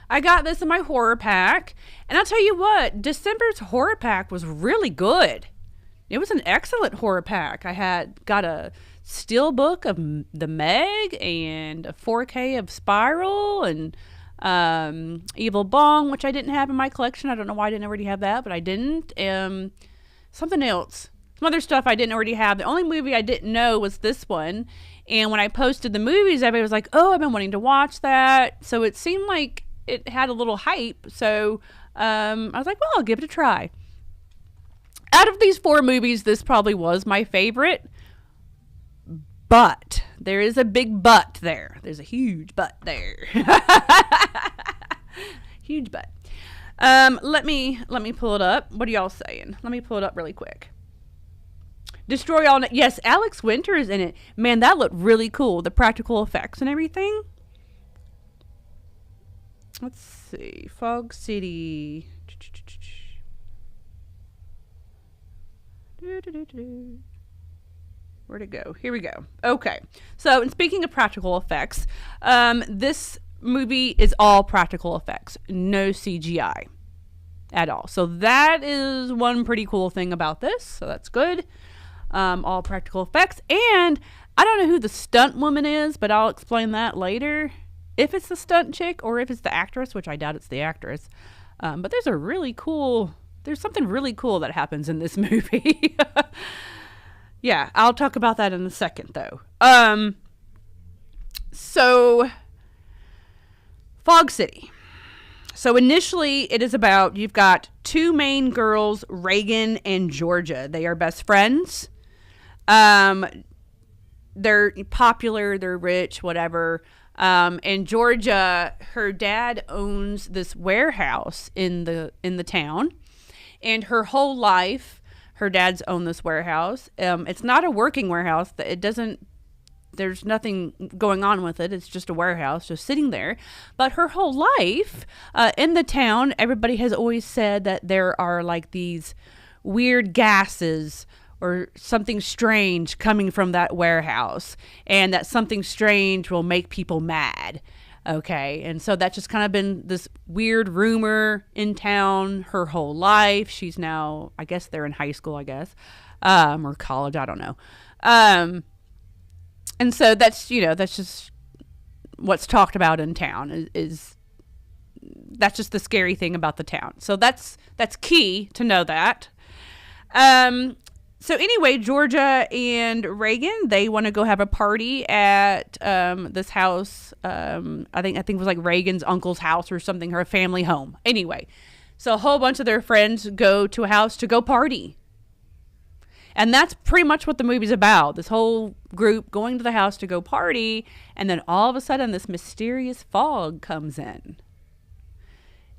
I got this in my horror pack. And I'll tell you what, December's horror pack was really good. It was an excellent horror pack. I got a steel book of The Meg and a 4K of Spiral and Evil Bong, which I didn't have in my collection. I don't know why I didn't already have that, but I didn't. Something else. Some other stuff I didn't already have. The only movie I didn't know was this one. And when I posted the movies, everybody was like, oh, I've been wanting to watch that. So it seemed like it had a little hype. So I was like, well, I'll give it a try. Out of these 4 movies, this probably was my favorite. But there is a big but there. There's a huge but there. Huge but. Let me pull it up. What are y'all saying? Let me pull it up really quick. Destroy All Night. Yes, Alex Winter is in it. Man, that looked really cool. The practical effects and everything. Let's see. Fog City. Where'd it go? Here we go. Okay. So, and speaking of practical effects, this movie is all practical effects. No CGI at all. So that is one pretty cool thing about this. So that's good. All practical effects. And I don't know who the stunt woman is, but I'll explain that later. If it's the stunt chick or if it's the actress, which I doubt it's the actress. But there's something really cool that happens in this movie. Yeah, I'll talk about that in a second, though. So, Fog City. So, initially, it is about, you've got 2 main girls, Reagan and Georgia. They are best friends. They're popular, they're rich, whatever. And Georgia, her dad owns this warehouse in the town. And her whole life, her dad's owned this warehouse. It's not a working warehouse. There's nothing going on with it. It's just a warehouse just sitting there. But her whole life in the town, everybody has always said that there are like these weird gases or something strange coming from that warehouse, and that something strange will make people mad. Okay, and so that's just kind of been this weird rumor in town her whole life. She's now, I guess they're in high school, I guess, or college, I don't know. And so that's, that's just what's talked about in town is that's just the scary thing about the town. So that's key to know that. So anyway, Georgia and Reagan, they want to go have a party at this house. I think it was like Reagan's uncle's house or something, her family home. Anyway, so a whole bunch of their friends go to a house to go party. And that's pretty much what the movie's about. This whole group going to the house to go party, and then all of a sudden this mysterious fog comes in.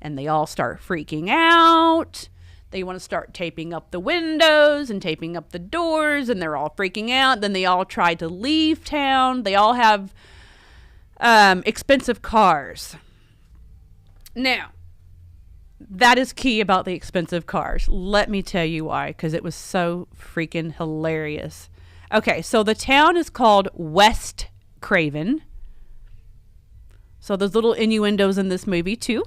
And they all start freaking out. They want to start taping up the windows and taping up the doors, and they're all freaking out. Then they all try to leave town. They all have expensive cars. Now, that is key about the expensive cars. Let me tell you why, because it was so freaking hilarious. Okay, so the town is called West Craven. So there's little innuendos in this movie, too.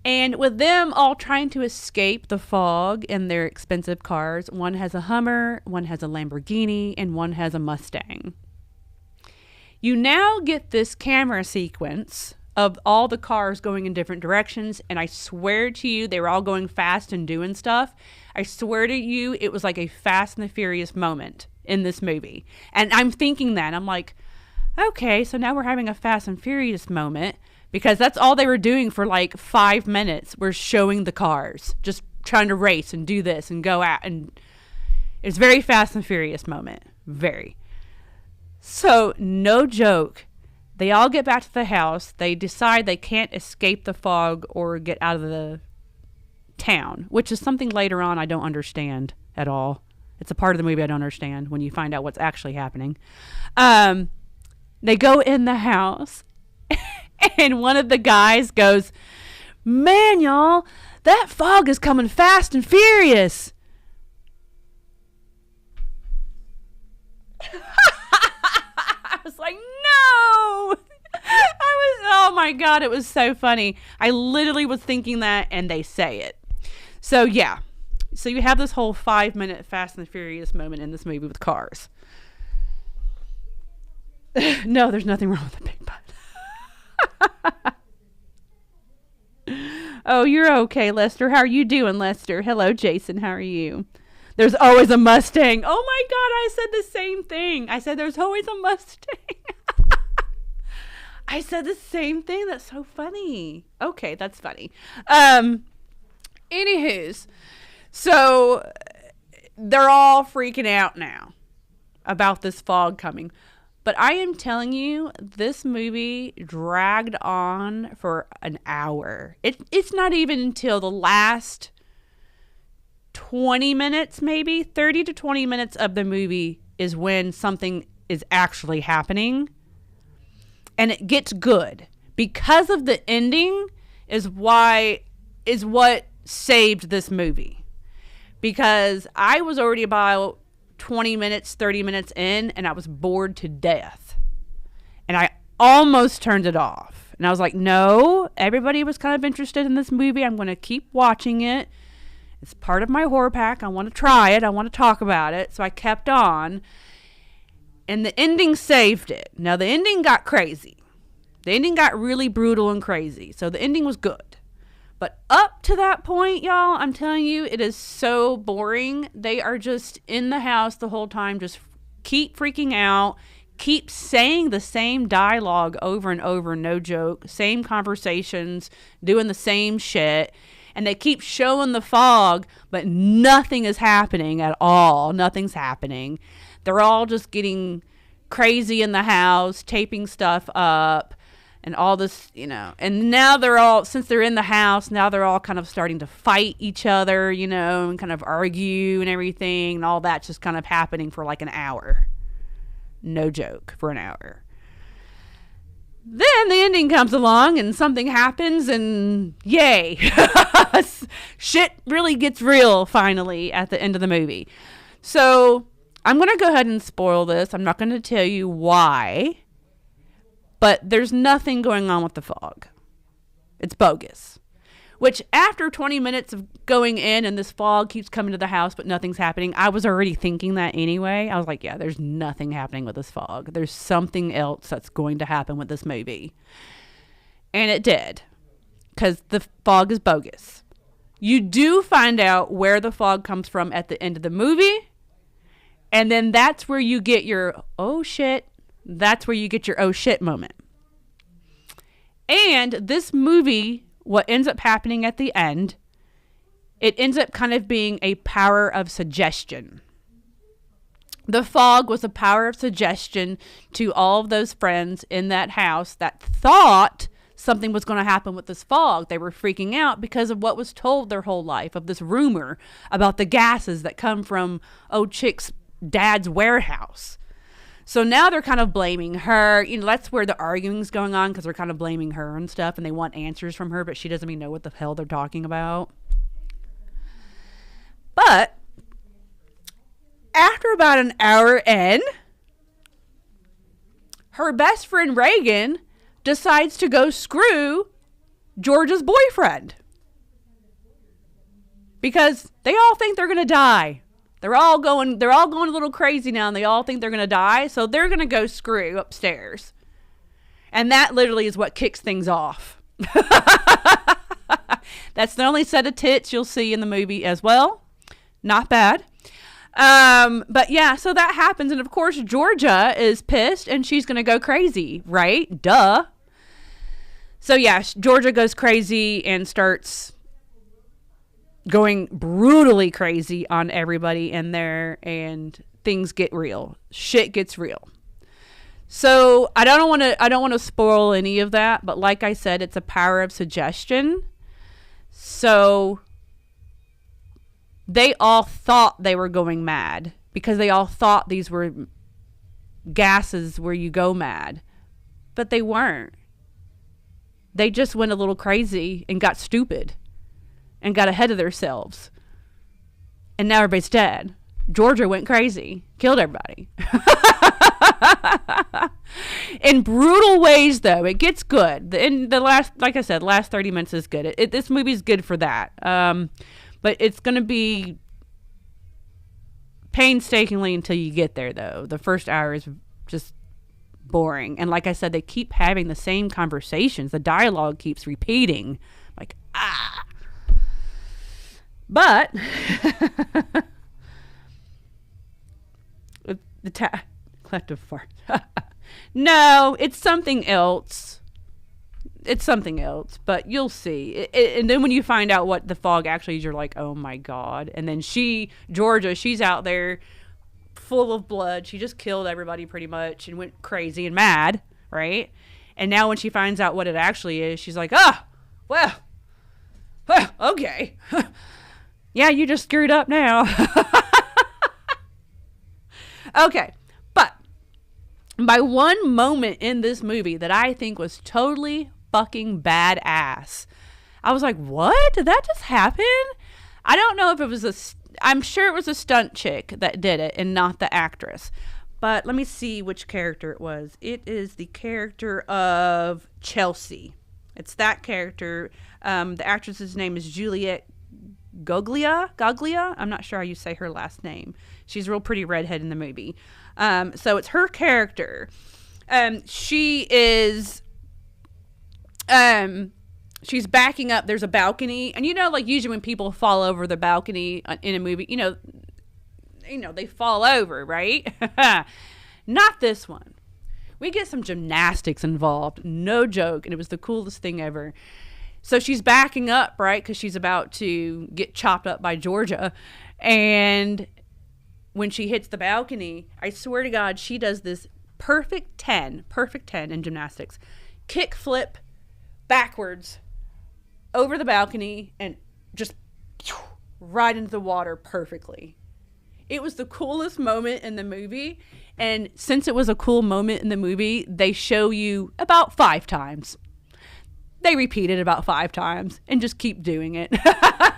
And with them all trying to escape the fog in their expensive cars, one has a Hummer, one has a Lamborghini, and one has a Mustang. You now get this camera sequence of all the cars going in different directions, and I swear to you, they were all going fast and doing stuff. I swear to you, it was like a Fast and the Furious moment in this movie. And I'm thinking that. I'm like, okay, so now we're having a Fast and Furious moment. Because that's all they were doing for like 5 minutes, were showing the cars, just trying to race and do this and go out. And it's very Fast and Furious moment. Very. So, no joke. They all get back to the house. They decide they can't escape the fog or get out of the town, which is something later on I don't understand at all. It's a part of the movie I don't understand when you find out what's actually happening. They go in the house. And one of the guys goes, "Man, y'all, that fog is coming fast and furious." I was like, no. Oh my God, it was so funny. I literally was thinking that, and they say it. So yeah. So you have this whole 5-minute Fast and the Furious moment in this movie with cars. No, there's nothing wrong with the big butt. Oh, you're okay, Lester. How are you doing, Lester? Hello, Jason. How are you? There's always a Mustang. Oh my God, I said the same thing. I said there's always a Mustang. I said the same thing. That's so funny. Okay, that's funny. Anywho's, so they're all freaking out now about this fog coming. But I am telling you, this movie dragged on for an hour. It's not even until the last 20 minutes, maybe 30 to 20 minutes of the movie is when something is actually happening. And it gets good. Because of the ending is what saved this movie. Because I was already about 20 minutes, 30 minutes in, and I was bored to death. And I almost turned it off. And I was like, no, everybody was kind of interested in this movie. I'm going to keep watching it. It's part of my horror pack. I want to try it. I want to talk about it. So I kept on. And the ending saved it. Now, the ending got crazy. The ending got really brutal and crazy. So the ending was good. But up to that point, y'all, I'm telling you, it is so boring. They are just in the house the whole time, just keep freaking out, keep saying the same dialogue over and over, no joke, same conversations, doing the same shit. And they keep showing the fog, but nothing is happening at all. Nothing's happening. They're all just getting crazy in the house, taping stuff up. And all this, and now they're all, since they're in the house, now they're all kind of starting to fight each other, and kind of argue and everything. And all that's just kind of happening for like an hour. No joke, for an hour. Then the ending comes along and something happens and yay. Shit really gets real finally at the end of the movie. So I'm going to go ahead and spoil this. I'm not going to tell you why. But there's nothing going on with the fog. It's bogus. Which after 20 minutes of going in and this fog keeps coming to the house but nothing's happening, I was already thinking that anyway. I was like, yeah, there's nothing happening with this fog. There's something else that's going to happen with this movie. And it did. Because the fog is bogus. You do find out where the fog comes from at the end of the movie. And then that's where you get your, oh shit. That's where you get your oh shit moment. And this movie, what ends up happening at the end, it ends up kind of being a power of suggestion. The fog was a power of suggestion to all of those friends in that house that thought something was going to happen with this fog. They were freaking out because of what was told their whole life, of this rumor about the gases that come from old chick's dad's warehouse. So now they're kind of blaming her. You know, that's where the arguing's going on, because they're kind of blaming her and stuff, and they want answers from her, but she doesn't even know what the hell they're talking about. But after about an hour in, her best friend Reagan decides to go screw George's boyfriend. Because they all think they're going to die. They're all going a little crazy now, and they all think they're going to die. So they're going to go screw upstairs. And that literally is what kicks things off. That's the only set of tits you'll see in the movie as well. Not bad. But yeah, so that happens. And of course, Georgia is pissed and she's going to go crazy, right? Duh. So yeah, Georgia goes crazy and starts going brutally crazy on everybody in there, and things get real. Shit gets real. So I don't want to spoil any of that, but like I said, it's a power of suggestion. So they all thought they were going mad because they all thought these were gases where you go mad, but they weren't. They just went a little crazy and got stupid and got ahead of themselves. And now everybody's dead. Georgia went crazy. Killed everybody. In brutal ways, though. It gets good. In the last, like I said, last 30 minutes is good. This movie's good for that. But it's going to be painstakingly until you get there, though. The first hour is just boring. And like I said, they keep having the same conversations. The dialogue keeps repeating. Like, ah. But collective fart. No, it's something else. It's something else, but you'll see. And then when you find out what the fog actually is, you're like, oh my God. And then Georgia, she's out there full of blood. She just killed everybody pretty much and went crazy and mad, right? And now when she finds out what it actually is, she's like, well, okay. Yeah, you just screwed up now. Okay, but by one moment in this movie that I think was totally fucking badass, I was like, what? Did that just happen? I don't know if it was I'm sure it was a stunt chick that did it and not the actress. But let me see which character it was. It is the character of Chelsea. It's that character. The actress's name is Juliette Goglia. I'm not sure how you say her last name. She's a real pretty redhead in the movie. So it's her character. She is, she's backing up. There's a balcony, and like usually when people fall over the balcony in a movie, they fall over, right? Not this one. We get some gymnastics involved. No joke. And it was the coolest thing ever. So she's backing up, right? Because she's about to get chopped up by Georgia. And when she hits the balcony, I swear to God, she does this perfect 10 in gymnastics. Kick flip backwards over the balcony and just right into the water perfectly. It was the coolest moment in the movie. And since it was a cool moment in the movie, they show you about 5 times. They repeat it about 5 times and just keep doing it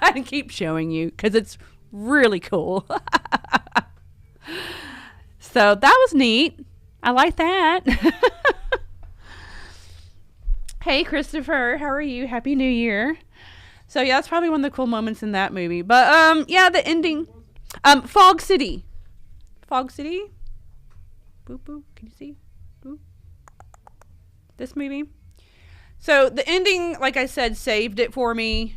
and keep showing you because it's really cool. So that was neat. I like that. Hey, Christopher. How are you? Happy New Year. So, yeah, that's probably one of the cool moments in that movie. But, yeah, the ending. Fog City. Fog City. Boop, boop. Can you see? Boop. This movie. So, the ending, like I said, saved it for me.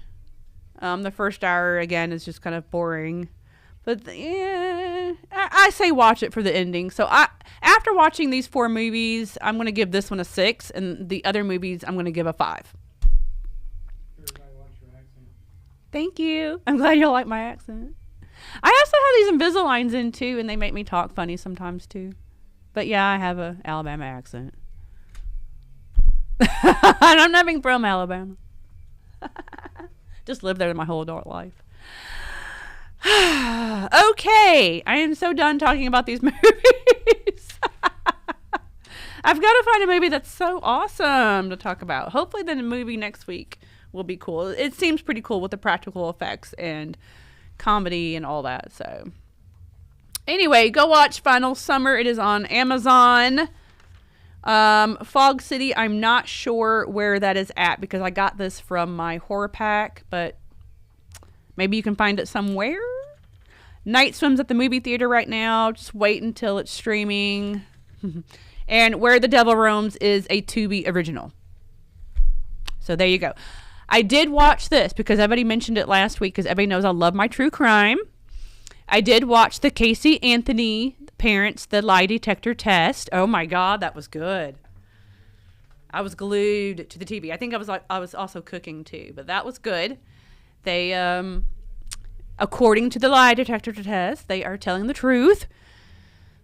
The first hour, again, is just kind of boring. But, yeah, I say watch it for the ending. So, after watching these 4 movies, I'm going to give this one a 6. And the other movies, I'm going to give a 5. Thank you. I'm glad you like my accent. I also have these Invisaligns in, too, and they make me talk funny sometimes, too. But, yeah, I have a Alabama accent. And I'm not being from Alabama. Just lived there my whole adult life. Okay, I am so done talking about these movies. I've got to find a movie that's so awesome to talk about. Hopefully the movie next week will be cool. It seems pretty cool with the practical effects and comedy and all that. So anyway, go watch Final Summer. It is on Amazon. Fog City, I'm not sure where that is at because I got this from my horror pack, but maybe you can find it somewhere. Night Swims at the movie theater right now. Just wait until it's streaming. And Where the Devil Roams is a Tubi original. So there you go. I did watch this because everybody mentioned it last week because everybody knows I love my true crime. I did watch the Casey Anthony Parents, the lie detector test. Oh my God, that was good. I was glued to the TV. I think I was also cooking too, but that was good. They, according to the lie detector test, they are telling the truth.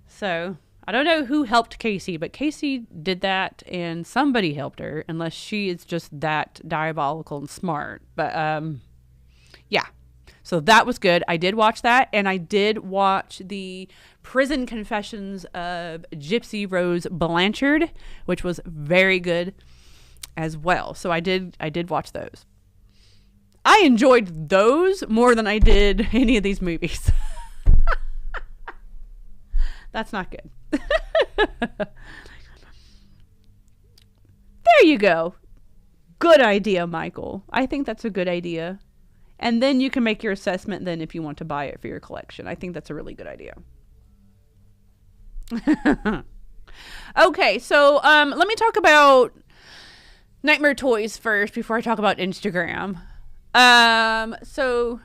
So I don't know who helped Casey, but Casey did that and somebody helped her, unless she is just that diabolical and smart. But yeah. So that was good. I did watch that, and I did watch the Prison Confessions of Gypsy Rose Blanchard, which was very good as well. So I did watch those. I enjoyed those more than I did any of these movies. That's not good. There you go. Good idea, Michael. I think that's a good idea. And then you can make your assessment then if you want to buy it for your collection. I think that's a really good idea. Okay, so let me talk about Nightmare Toys first before I talk about Instagram. So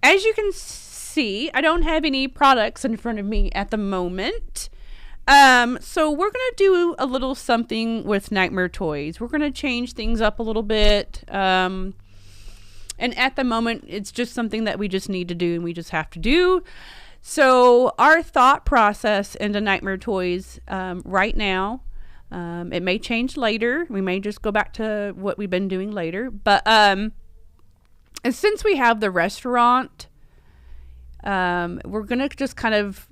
as you can see, I don't have any products in front of me at the moment. So we're going to do a little something with Nightmare Toys. We're going to change things up a little bit. And at the moment, it's just something that we just need to do and we just have to do. So our thought process into Nightmare Toys right now, it may change later. We may just go back to what we've been doing later. But and since we have the restaurant, we're going to just kind of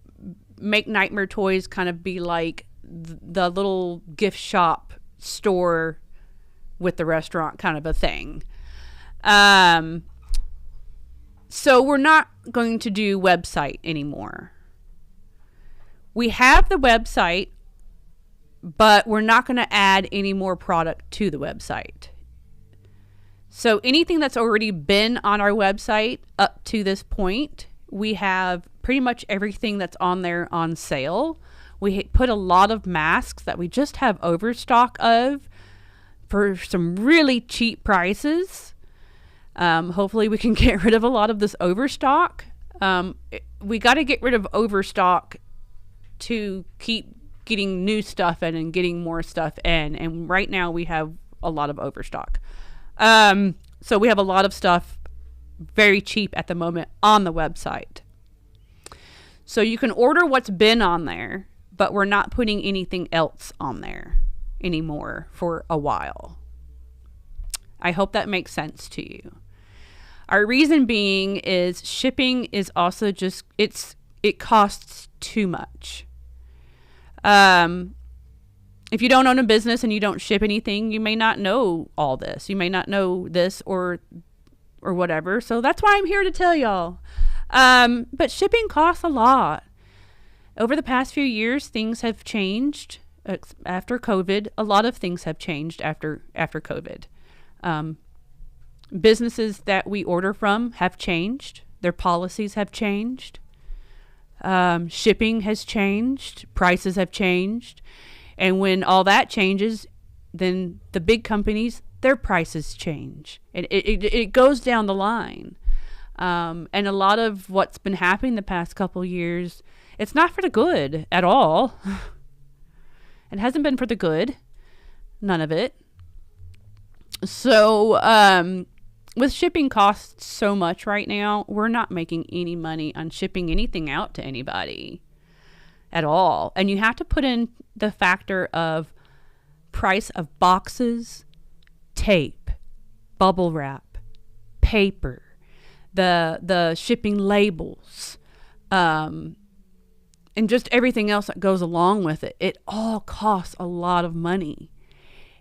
make Nightmare Toys kind of be like the little gift shop store with the restaurant kind of a thing. So we're not going to do website anymore. We have the website, but we're not going to add any more product to the website. So anything that's already been on our website up to this point, we have pretty much everything that's on there on sale. We put a lot of masks that we just have overstock of for some really cheap prices. Hopefully we can get rid of a lot of this overstock. We got to get rid of overstock to keep getting new stuff in and getting more stuff in. And right now we have a lot of overstock. So we have a lot of stuff very cheap at the moment on the website. So you can order what's been on there, but we're not putting anything else on there anymore for a while. I hope that makes sense to you. Our reason being is shipping is also just, it costs too much. If you don't own a business and you don't ship anything, you may not know all this. You may not know this or whatever. So that's why I'm here to tell y'all. But shipping costs a lot. Over the past few years, things have changed. after COVID. A lot of things have changed after COVID. Businesses that we order from have changed. Their policies have changed. Shipping has changed. Prices have changed. And when all that changes, then the big companies, their prices change. And it goes down the line. And a lot of what's been happening the past couple years, it's not for the good at all. It hasn't been for the good. None of it. So, with shipping costs so much right now, we're not making any money on shipping anything out to anybody at all. And you have to put in the factor of price of boxes, tape, bubble wrap, paper, the shipping labels, and just everything else that goes along with it. It all costs a lot of money.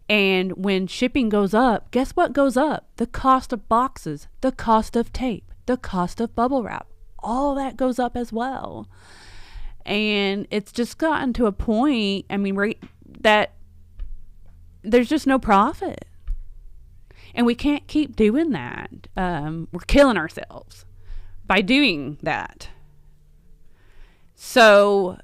And when shipping goes up, guess what goes up? The cost of boxes, the cost of tape, the cost of bubble wrap, all that goes up as well. And it's just gotten to a point, I mean, that there's just no profit. And we can't keep doing that. We're killing ourselves by doing that. So,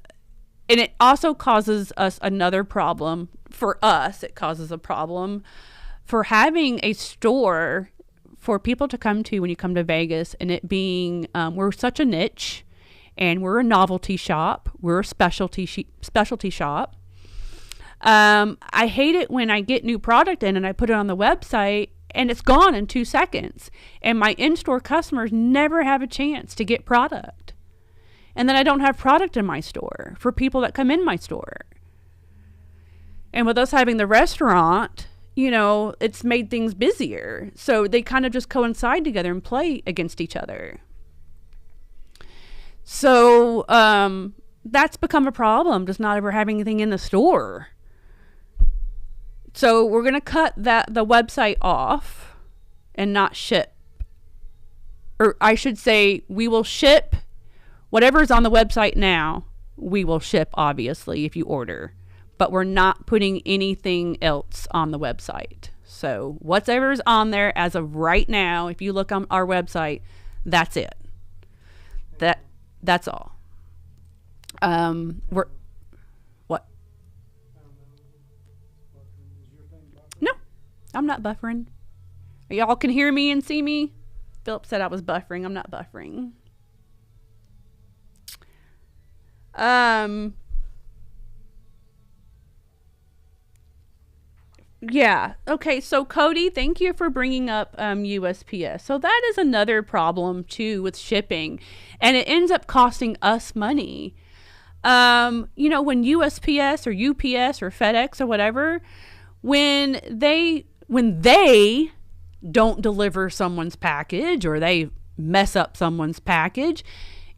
and it also causes us another problem. For us, it causes a problem for having a store for people to come to when you come to Vegas, and it being, we're such a niche, and we're a novelty shop. We're a specialty shop. I hate it when I get new product in and I put it on the website and it's gone in 2 seconds. And my in-store customers never have a chance to get product. And then I don't have product in my store for people that come in my store. And with us having the restaurant, you know, it's made things busier. So they kind of just coincide together and play against each other. So that's become a problem, just not ever having anything in the store. So we're going to cut the website off and not ship. Or I should say, we will ship whatever's on the website now. We will ship, obviously, if you order. But we're not putting anything else on the website. So whatever's on there as of right now, if you look on our website, that's it. That's all. We're what? No, I'm not buffering. Y'all can hear me and see me. Philip said I was buffering. I'm not buffering. Yeah. Okay. So Cody, thank you for bringing up USPS. So that is another problem too with shipping, and it ends up costing us money. You know, when USPS or UPS or FedEx or whatever, when they don't deliver someone's package or they mess up someone's package,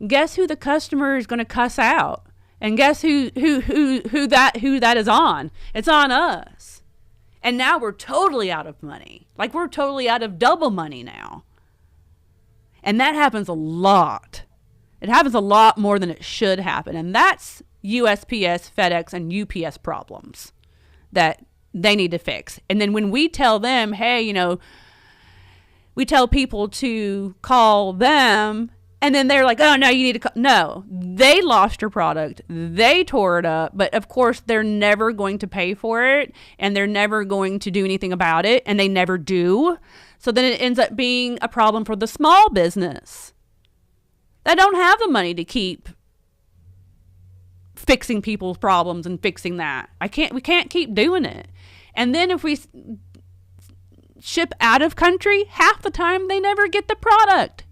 guess who the customer is going to cuss out? And guess who that is on? It's on us. And now we're totally out of money. Like, we're totally out of double money now. And that happens a lot. It happens a lot more than it should happen. And that's USPS, FedEx, and UPS problems that they need to fix. And then when we tell them, hey, you know, we tell people to call them, and then they're like, oh, no, you need to call. No, they lost your product. They tore it up. But, of course, they're never going to pay for it, and they're never going to do anything about it, and they never do. So then it ends up being a problem for the small business that don't have the money to keep fixing people's problems and fixing that. We can't keep doing it. And then if we ship out of country, half the time they never get the product.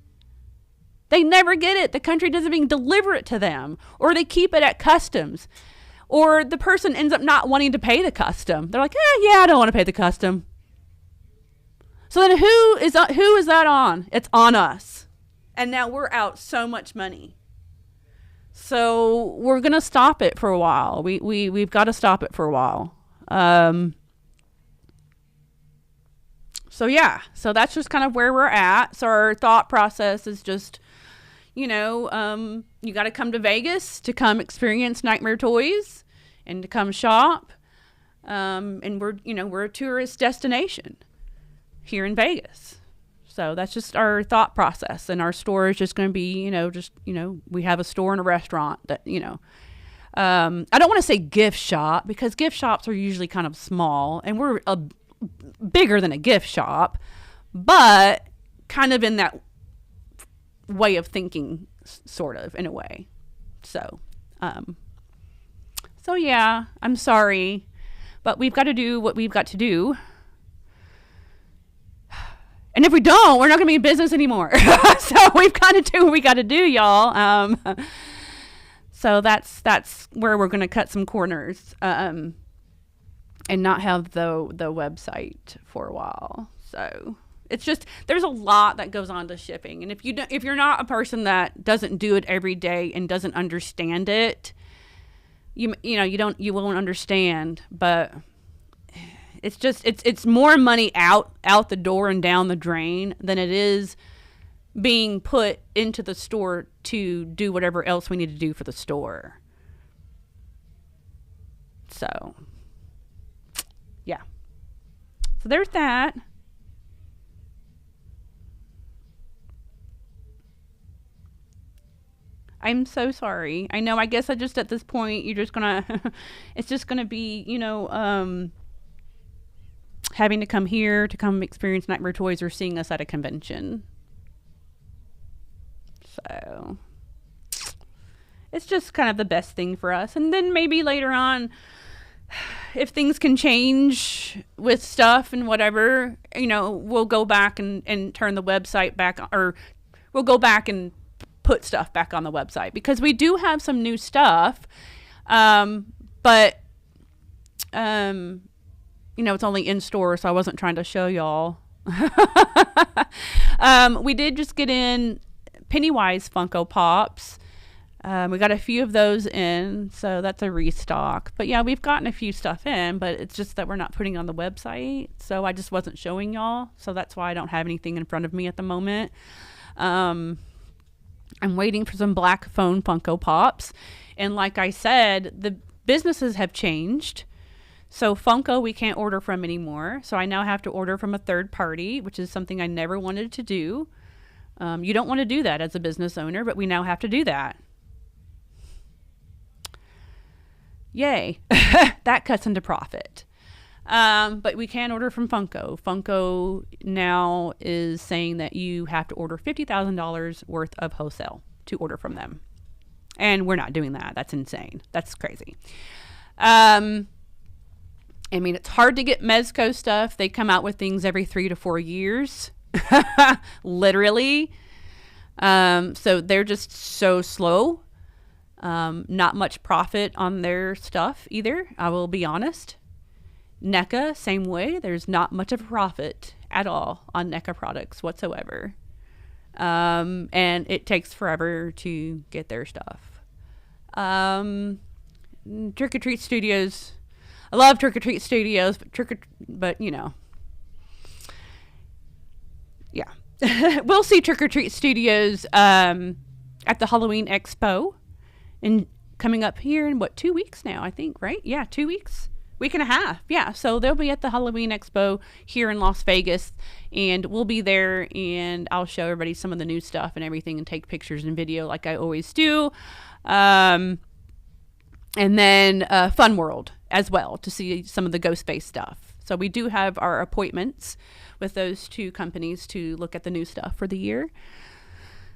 They never get it. The country doesn't even deliver it to them, or they keep it at customs, or the person ends up not wanting to pay the custom. They're like, yeah, I don't want to pay the custom. So then who is that on? It's on us. And now we're out so much money. So we're going to stop it for a while. We've got to stop it for a while. So yeah, so that's just kind of where we're at. So our thought process is just, you know, you got to come to Vegas to come experience Nightmare Toys. and to come shop. And we're a tourist destination here in Vegas. So that's just our thought process. And our store is just going to be, we have a store and a restaurant that, I don't want to say gift shop, because gift shops are usually kind of small, and we're bigger than a gift shop, but kind of in that way of thinking, sort of, in a way. So yeah, I'm sorry, but we've got to do what we've got to do. And if we don't, we're not going to be in business anymore. So we've got to do what we got to do, y'all. So that's where we're going to cut some corners, and not have the website for a while. So it's just, there's a lot that goes on to shipping. And if you're not a person that doesn't do it every day and doesn't understand it, you won't understand. But it's just, it's more money out the door and down the drain than it is being put into the store to do whatever else we need to do for the store. So, yeah. So there's that. I'm so sorry. I know, I guess at this point, you're just gonna, it's just gonna be, having to come here to come experience Nightmare Toys or seeing us at a convention. So it's just kind of the best thing for us. And then maybe later on, if things can change with stuff and whatever, we'll go back and turn the website back, or we'll go back and put stuff back on the website, because we do have some new stuff. But it's only in store, so I wasn't trying to show y'all. We did just get in Pennywise Funko Pops. We got a few of those in, so that's a restock. But yeah, we've gotten a few stuff in, but it's just that we're not putting on the website, so I just wasn't showing y'all. So that's why I don't have anything in front of me at the moment. I'm waiting for some black phone Funko Pops. And like I said, the businesses have changed. So Funko we can't order from anymore. So I now have to order from a third party, which is something I never wanted to do. You don't want to do that as a business owner, but we now have to do that. Yay. That cuts into profit. But we can order from Funko. Funko now is saying that you have to order $50,000 worth of wholesale to order from them. And we're not doing that. That's insane. That's crazy. It's hard to get Mezco stuff. They come out with things every 3 to 4 years. Literally. So they're just so slow. Not much profit on their stuff either, I will be honest. NECA, same way. There's not much of a profit at all on NECA products whatsoever. And it takes forever to get their stuff. Trick or Treat Studios. I love Trick or Treat Studios, but yeah. We'll see Trick or Treat Studios at the Halloween Expo, and coming up here in 2 weeks now, I think, right? Yeah, 2 weeks. Week and a half. Yeah. So they'll be at the Halloween Expo here in Las Vegas, and we'll be there, and I'll show everybody some of the new stuff and everything and take pictures and video like I always do. And then Fun World as well to see some of the Ghostface stuff. So we do have our appointments with those two companies to look at the new stuff for the year.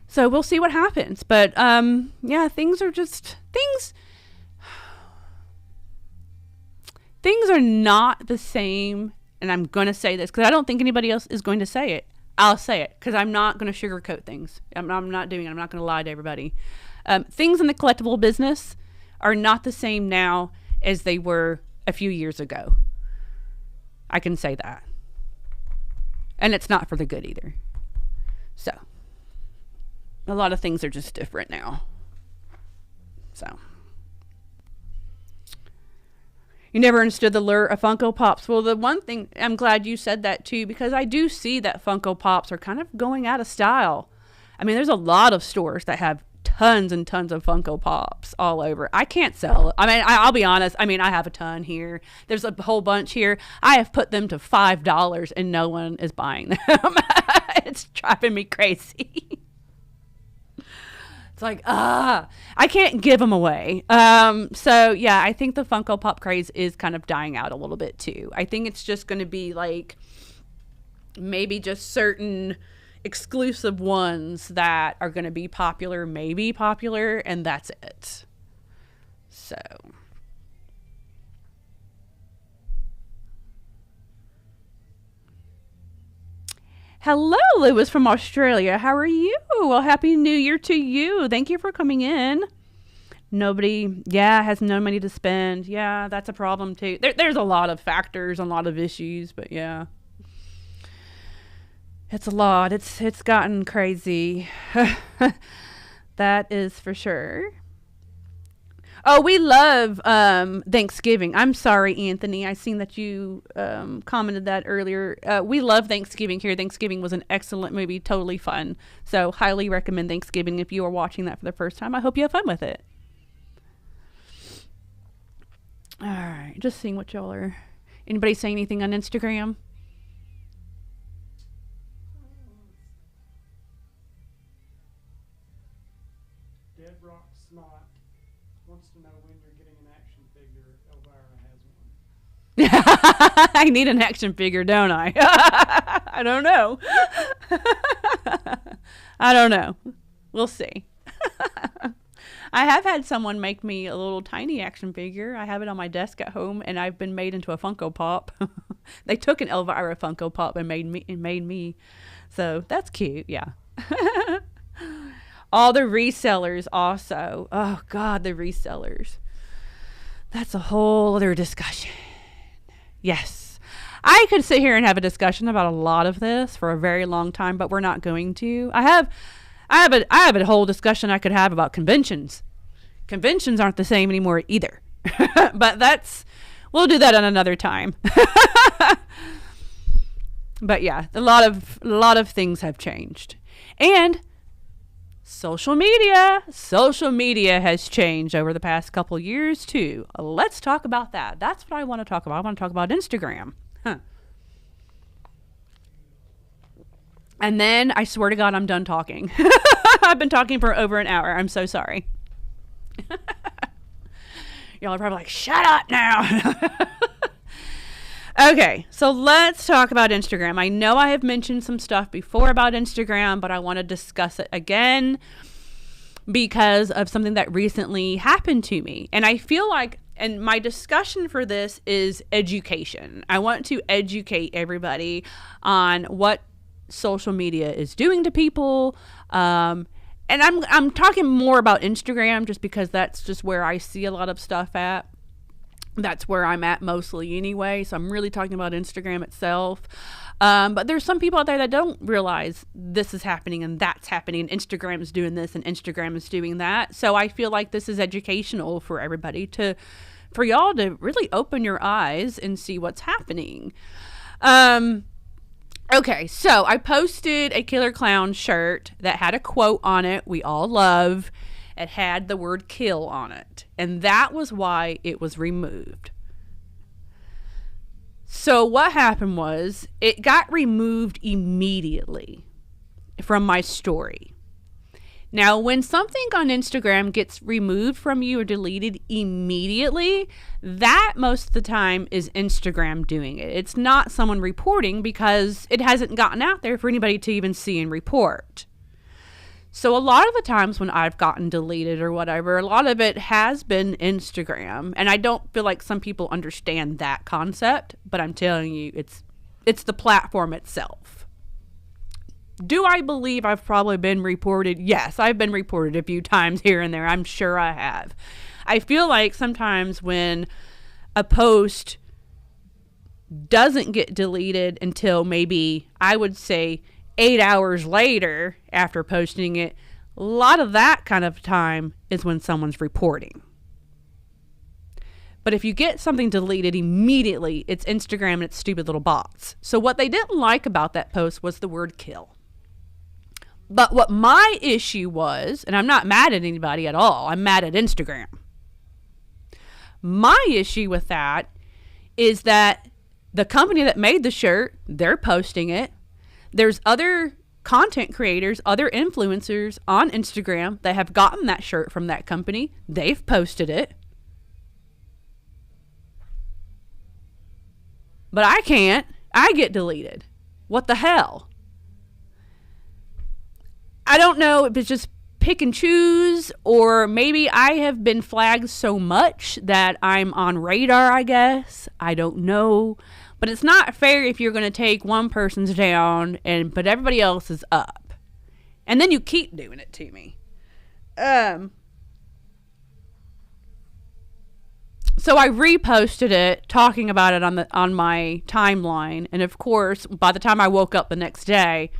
So we'll see what happens. But yeah, things are not the same. And I'm going to say this because I don't think anybody else is going to say it. I'll say it because I'm not going to sugarcoat things. I'm not doing it. I'm not going to lie to everybody. Things in the collectible business are not the same now as they were a few years ago. I can say that. And it's not for the good either. So, a lot of things are just different now. So, you never understood the lure of Funko Pops. Well, the one thing, I'm glad you said that too, because I do see that Funko Pops are kind of going out of style. I mean, there's a lot of stores that have tons and tons of Funko Pops all over. I can't sell it. I mean, I'll be honest. I mean, I have a ton here. There's a whole bunch here. I have put them to $5 and no one is buying them. It's driving me crazy. It's like, I can't give them away. So yeah, I think the Funko Pop craze is kind of dying out a little bit too. I think it's just going to be like maybe just certain exclusive ones that are going to be popular, maybe popular, and that's it. So hello, Lewis from Australia. How are you? Well, happy New Year to you. Thank you for coming in. Nobody, has no money to spend. Yeah, that's a problem too. There's a lot of factors, a lot of issues, but yeah. It's a lot. It's gotten crazy. That is for sure. Oh, we love Thanksgiving. I'm sorry, Anthony. I seen that you commented that earlier. We love Thanksgiving here. Thanksgiving was an excellent movie. Totally fun. So highly recommend Thanksgiving if you are watching that for the first time. I hope you have fun with it. All right. Just seeing what y'all are. Anybody say anything on Instagram?
Dead Rock Snot wants to know when you're getting an action figure. Elvira has one.
I need an action figure, don't I? I don't know. I don't know. We'll see. I have had someone make me a little tiny action figure. I have it on my desk at home, and I've been made into a Funko Pop. They took an Elvira Funko Pop and made me. So that's cute. Yeah. All the resellers also. Oh God, the resellers. That's a whole other discussion. Yes. I could sit here and have a discussion about a lot of this for a very long time, but we're not going to. I have a whole discussion I could have about conventions. Conventions aren't the same anymore either. But we'll do that on another time. But yeah, a lot of things have changed. And social media has changed over the past couple years too. Let's talk about that. That's what I want to talk about. I want to talk about Instagram. And then I swear to God, I'm done talking. I've been talking for over an hour. I'm so sorry. Y'all are probably like, shut up now. Okay, so let's talk about Instagram. I know I have mentioned some stuff before about Instagram, but I want to discuss it again because of something that recently happened to me. And I feel like, and my discussion for this is education. I want to educate everybody on what social media is doing to people. And I'm talking more about Instagram just because that's just where I see a lot of stuff at. That's where I'm at mostly anyway. So I'm really talking about Instagram itself. But there's some people out there that don't realize this is happening and that's happening. Instagram is doing this and Instagram is doing that. So I feel like this is educational for everybody for y'all to really open your eyes and see what's happening. Okay, so I posted a Killer Clown shirt that had a quote on it we all love. It had the word kill on it. And that was why it was removed. So what happened was it got removed immediately from my story. Now, when something on Instagram gets removed from you or deleted immediately, that most of the time is Instagram doing it. It's not someone reporting because it hasn't gotten out there for anybody to even see and report. So a lot of the times when I've gotten deleted or whatever, a lot of it has been Instagram. And I don't feel like some people understand that concept, but I'm telling you, it's the platform itself. Do I believe I've probably been reported? Yes, I've been reported a few times here and there. I'm sure I have. I feel like sometimes when a post doesn't get deleted until maybe, I would say, 8 hours later after posting it, a lot of that kind of time is when someone's reporting. But if you get something deleted immediately, it's Instagram and it's stupid little bots. So what they didn't like about that post was the word kill. But what my issue was, and I'm not mad at anybody at all, I'm mad at Instagram. My issue with that is that the company that made the shirt, they're posting it. There's other content creators, other influencers on Instagram that have gotten that shirt from that company. They've posted it. But I can't. I get deleted. What the hell? I don't know if it's just pick and choose, or maybe I have been flagged so much that I'm on radar, I guess. I don't know. But it's not fair if you're going to take one person's down and put everybody else is up. And then you keep doing it to me. So I reposted it, talking about it on my timeline. And of course, by the time I woke up the next day,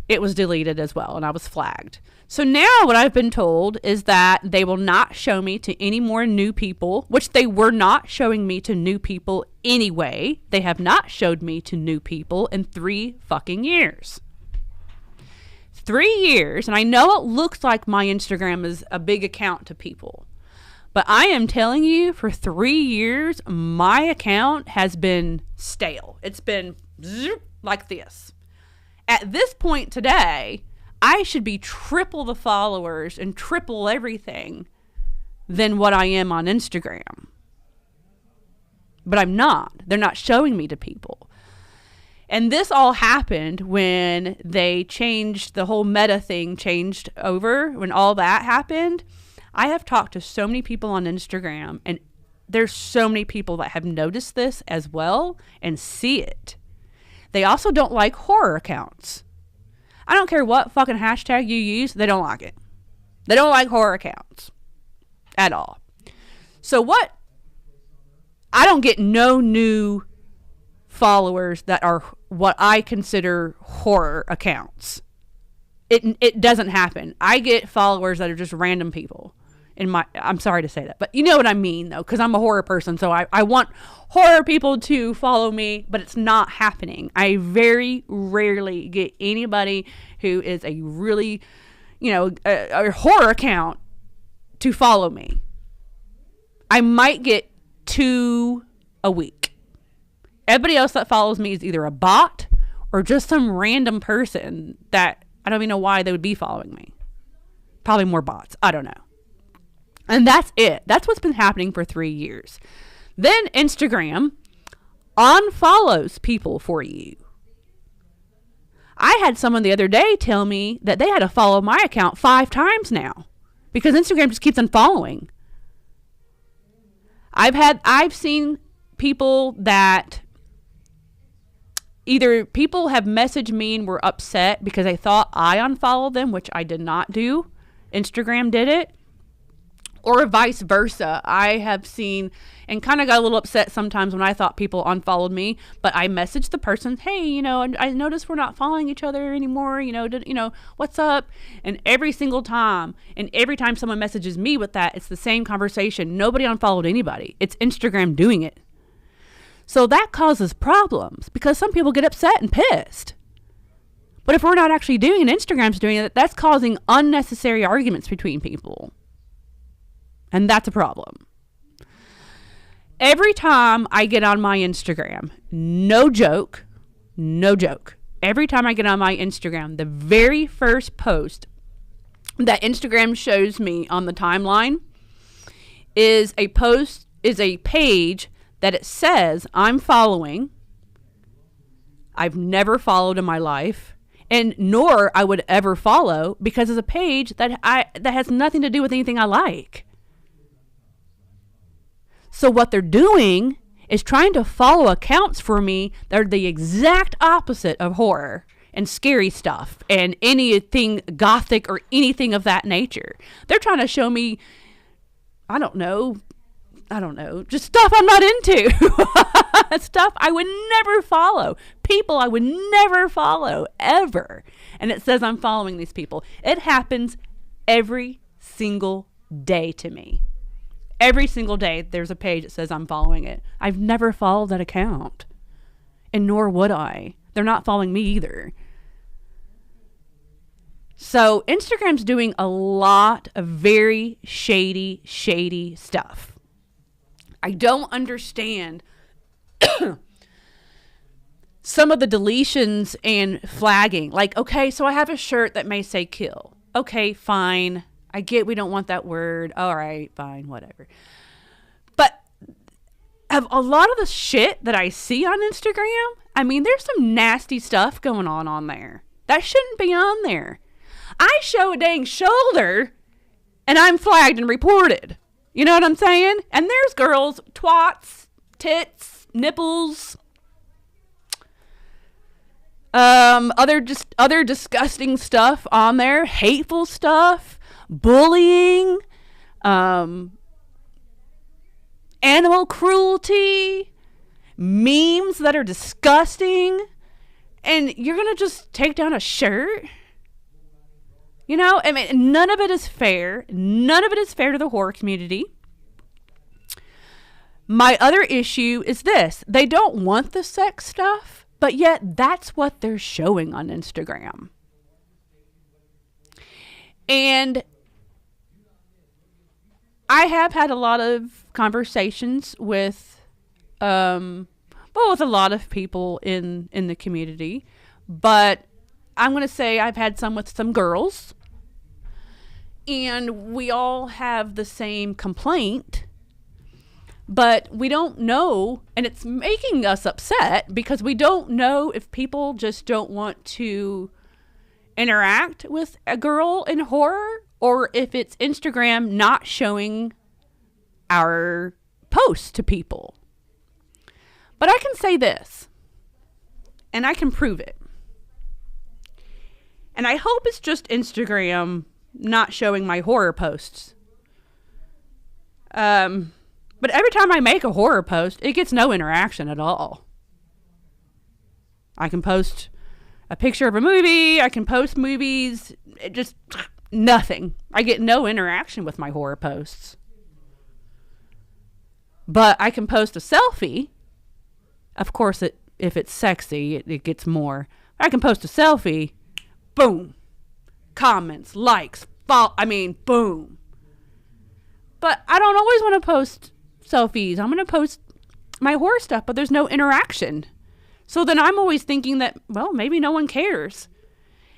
it was deleted as well, and I was flagged. So now what I've been told is that they will not show me to any more new people, which they were not showing me to new people anyway. They have not showed me to new people in 3 fucking years. 3 years, and I know it looks like my Instagram is a big account to people, but I am telling you, for 3 years, my account has been stale. It's been like this. At this point today, I should be triple the followers and triple everything than what I am on Instagram. But I'm not. They're not showing me to people. And this all happened when they changed, the whole meta thing changed over. When all that happened, I have talked to so many people on Instagram, and there's so many people that have noticed this as well and see it. They also don't like horror accounts. I don't care what fucking hashtag you use, they don't like it. They don't like horror accounts at all. So what? I don't get no new followers that are what I consider horror accounts. It doesn't happen. I get followers that are just random people. I'm sorry to say that, but you know what I mean though, because I'm a horror person, so I want horror people to follow me, but it's not happening. I very rarely get anybody who is a really, a horror account to follow me. I might get 2 a week. Everybody else that follows me is either a bot or just some random person that I don't even know why they would be following me. Probably more bots. I don't know. And that's it. That's what's been happening for 3 years. Then Instagram unfollows people for you. I had someone the other day tell me that they had to follow my account 5 times now because Instagram just keeps unfollowing. I've seen people that either people have messaged me and were upset because they thought I unfollowed them, which I did not do. Instagram did it. Or vice versa. I have seen and kind of got a little upset sometimes when I thought people unfollowed me, but I messaged the person, hey, I noticed we're not following each other anymore, what's up? And every single time, and every time someone messages me with that, it's the same conversation. Nobody unfollowed anybody. It's Instagram doing it. So that causes problems because some people get upset and pissed. But if we're not actually doing it, Instagram's doing it, that's causing unnecessary arguments between people. And that's a problem. Every time I get on my Instagram, no joke, every time I get on my Instagram, the very first post that Instagram shows me on the timeline is a page that it says I'm following. I've never followed in my life, and nor I would ever follow because it's a page that has nothing to do with anything I like. So what they're doing is trying to follow accounts for me that are the exact opposite of horror and scary stuff and anything gothic or anything of that nature. They're trying to show me, I don't know, just stuff I'm not into. Stuff I would never follow. People I would never follow, ever. And it says I'm following these people. It happens every single day to me. Every single day, there's a page that says I'm following it. I've never followed that account. And nor would I. They're not following me either. So Instagram's doing a lot of very shady stuff. I don't understand some of the deletions and flagging. Like, okay, so I have a shirt that may say kill. Okay, fine. I get we don't want that word. All right, fine, whatever. But of a lot of the shit that I see on Instagram, I mean, there's some nasty stuff going on there. That shouldn't be on there. I show a dang shoulder and I'm flagged and reported. You know what I'm saying? And there's girls, twats, tits, nipples, other disgusting stuff on there, hateful stuff, bullying, animal cruelty, memes that are disgusting, and you're gonna just take down a shirt? You know, I mean, none of it is fair. None of it is fair to the horror community. My other issue is this. They don't want the sex stuff, but yet that's what they're showing on Instagram. And I have had a lot of conversations with a lot of people in the community, but I'm going to say I've had some with some girls, and we all have the same complaint, but we don't know, and it's making us upset because we don't know if people just don't want to interact with a girl in horror, or if it's Instagram not showing our posts to people. But I can say this, and I can prove it. And I hope it's just Instagram not showing my horror posts. But every time I make a horror post, it gets no interaction at all. I can post a picture of a movie. I can post movies. It just nothing. I get no interaction with my horror posts. But I can post a selfie. Of course, if it's sexy, it gets more. I can post a selfie. Boom. Comments, likes, boom. But I don't always want to post selfies. I'm going to post my horror stuff, but there's no interaction. So then I'm always thinking that, well, maybe no one cares.